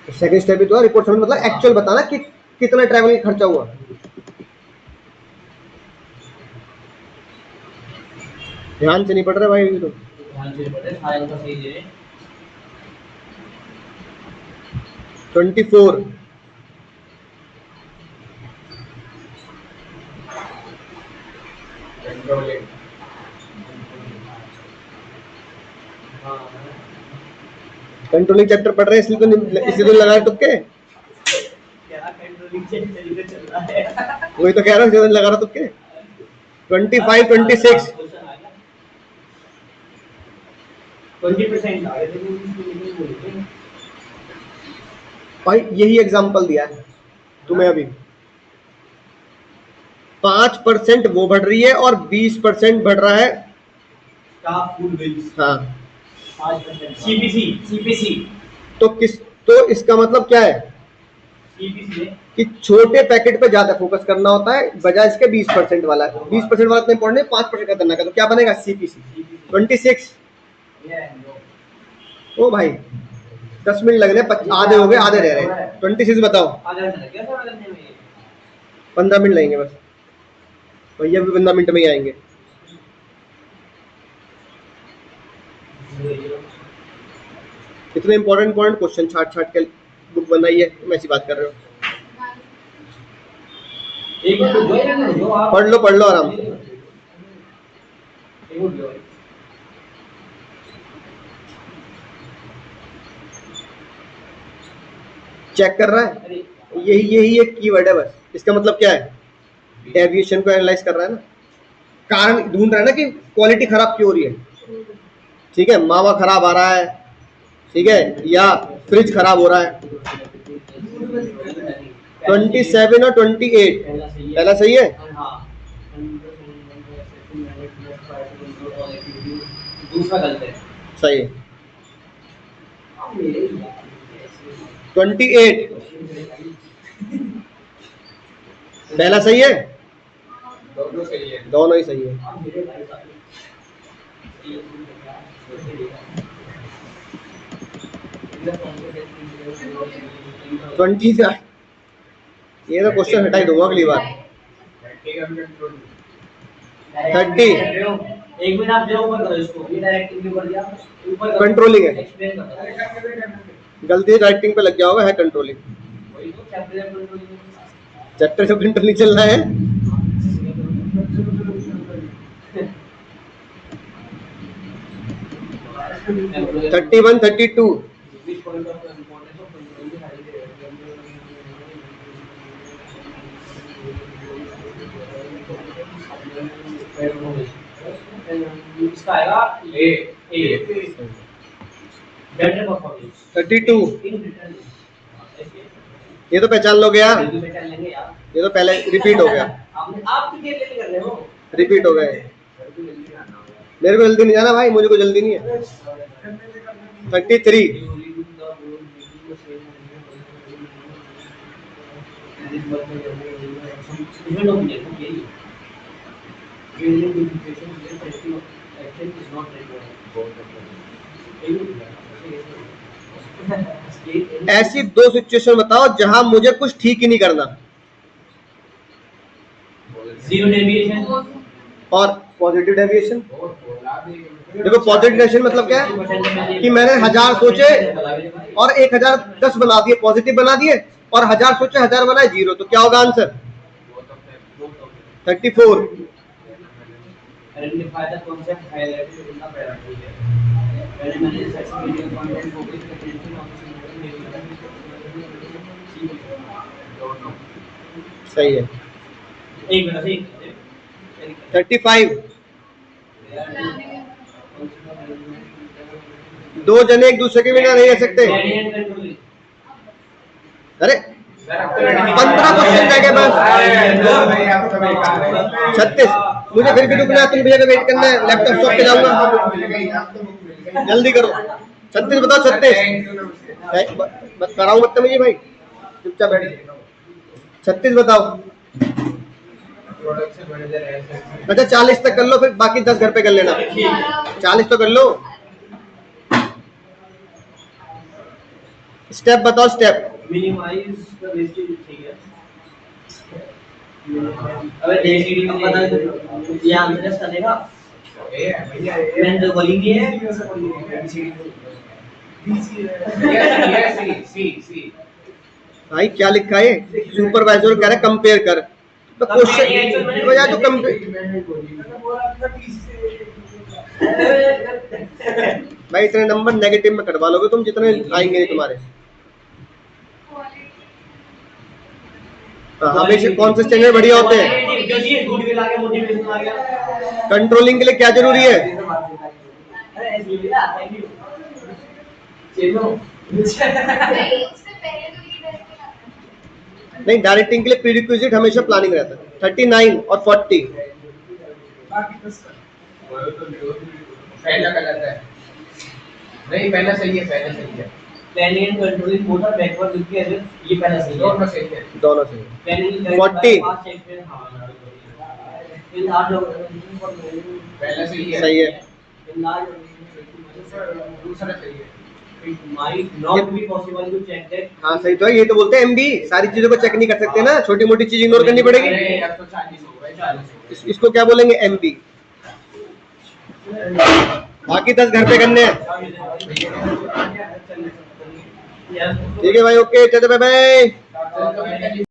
Speaker 1: सेकंड स्टेप भी तो है, रिपोर्ट सबमिट मतलब एक्चुअल बताना कि कितना ट्रैवल खर्चा हुआ। ध्यान से नहीं पढ़ रहे भाई, तो
Speaker 3: ध्यान से पढ़े, फाइल का सही दे।
Speaker 1: 24
Speaker 3: हाँ
Speaker 1: कंट्रोलिंग चैप्टर पढ़ रहे हैं इसलिए तो लगा रहे तुक्के। वही तो कह रहा हूँ, इसलिए लगा रहा तुक्के। 25 26
Speaker 3: 20%
Speaker 1: भाई यही एग्जांपल दिया है तुम्हें अभी। 5% वो बढ़ रही है और 20% बढ़ रहा है
Speaker 3: स्टाफ फूड बिल्स।
Speaker 1: हाँ
Speaker 3: 5% सीपीसी
Speaker 1: तो इसका मतलब क्या है
Speaker 3: सीपीसी
Speaker 1: कि छोटे पैकेट पे ज्यादा फोकस करना होता है बजाय इसके 20% वाला। 20% वाला इतना इंपॉर्टेंट है, 5% का करना का, तो क्या बनेगा सीपीसी 26। ओ भाई 10 मिनट लग रहे हैं, आधे हो गए, आधे रह रहे हैं। 26 बताओ। 15 मिनट लगेंगे बस, भैया भी 15 मिनट में ही आएंगे। इतने इंपॉर्टेंट क्वेश्चन छाट के बुक बनाई है, तुम ऐसी बात कर रहे हो। पढ़ लो आराम से। चेक कर रहा है, यही एक कीवर्ड है बस। इसका मतलब क्या है, डेविएशन को एनालाइज कर रहा है ना, कारण ढूंढ रहा है ना कि क्वालिटी खराब क्यों हो रही है। ठीक है, मावा खराब आ रहा है, ठीक है, या फ्रिज खराब हो रहा है। 27 और 28 पहला सही है।
Speaker 3: दूसरा गलत है।
Speaker 1: सही है। 28 पहला सही है,
Speaker 2: दोनों सही है।
Speaker 1: दोनों ही सही है। 20 ये तो क्वेश्चन हटा ही दूंगा अगली बार। 30
Speaker 3: एक मिनट आप जो ऊपर करो इसको, ये डायरेक्टिंग के ऊपर दिया ऊपर
Speaker 1: कंट्रोलिंग है,
Speaker 3: एक्सप्लेन करो।
Speaker 1: गलती राइटिंग पे लग गया होगा, है कंट्रोलिंग।
Speaker 3: वही तो चैप्टर
Speaker 1: चैप्टर से कंट्रोलिंग चलना है। 31 32
Speaker 3: इसका आएगा ए बेटर परफॉर्मेंस
Speaker 1: 32। ये तो पहचान लोगे यार, ये तो पहले रिपीट हो गया,
Speaker 3: आप कितने ले कर रहे हो,
Speaker 1: रिपीट हो गए। मेरे को जल्दी नहीं जाना भाई, मुझे को जल्दी नहीं है। 33 ऐसी 2 सिचुएशन बताओ जहां मुझे कुछ ठीक ही नहीं करना।
Speaker 3: जीरो डेविएशन
Speaker 1: और पॉजिटिव डेविएशन। देखो पॉजिटिव डेविएशन मतलब क्या है कि मैंने 1000 सोचे और 1010 बना दिए, पॉजिटिव बना दिए, और 1000 सोचे 1000 बनाए 0, तो क्या होगा आंसर 34। सही है। 35 2 जने एक दूसरे के बिना नहीं रह सकते। अरे 15 क्वेश्चन रह गए बस। 36 मुझे फिर भी रुकना है, तुम भैया का वेट करना है, लैपटॉप शॉप पे जाऊंगा, जल्दी करो। 36 बताओ। 36 बस कराऊं बदतमीजी भाई, चुपचाप बैठ। 36 बताओ। अच्छा 40 तक कर लो, फिर बाकी 10 घर पे कर लेना। 40 तो कर लो। स्टेप बताओ, स्टेप।
Speaker 3: मिनिमाइज द वेस्टेज, ठीक है। अबे डेसीडी का पता है, ये आंसर चलेगा।
Speaker 2: ए भैया
Speaker 3: मैंने तो बोलेंगे
Speaker 2: सी
Speaker 1: भाई क्या लिखा है, सुपरवाइजर कह रहा है कंपेयर कर, तो क्वेश्चन बजाय तो कंपेयर। भाई इतने नंबर नेगेटिव में कटवा लोगे तुम, जितने आएंगे नहीं तुम्हारे। हमेशा कौन से स्टैंडर्ड बढ़िया होते हैं?
Speaker 3: गुडविल आ गया, मोटिवेशन आ गया।
Speaker 1: कंट्रोलिंग के लिए क्या जरूरी है?
Speaker 3: अरे ऐसे ही ना, थैंक यू। चलो
Speaker 1: नहीं, डायरेक्टिंग के लिए प्रीरिक्विजिट हमेशा प्लानिंग रहता है। 39 और 40
Speaker 2: पहला गलत है। नहीं, पहला सही है, पहला सही है।
Speaker 3: Planning and controlling both are backward लिख के ये पहला सही है।
Speaker 2: दोनों सही है।
Speaker 1: दोनों से।
Speaker 3: प्लानिंग
Speaker 1: 40
Speaker 3: इन आठ लोग
Speaker 2: पहला सही है।
Speaker 1: सही है।
Speaker 3: इन लार्ज
Speaker 2: दूसरा सही है।
Speaker 3: Might not be possible to check that.
Speaker 1: हाँ सही तो है, ये तो बोलते हैं एमबी। सारी चीजों को चेक नहीं कर सकते ना, छोटी मोटी चीज इग्नोर करनी पड़ेगी।
Speaker 2: अरे अब तो 40 हो गए, 40 हो गए।
Speaker 1: इसको क्या बोलेंगे? एमबी। बाकी 10 घर पे करने हैं। ठीक है भाई, ओके, चलो बाय बाय।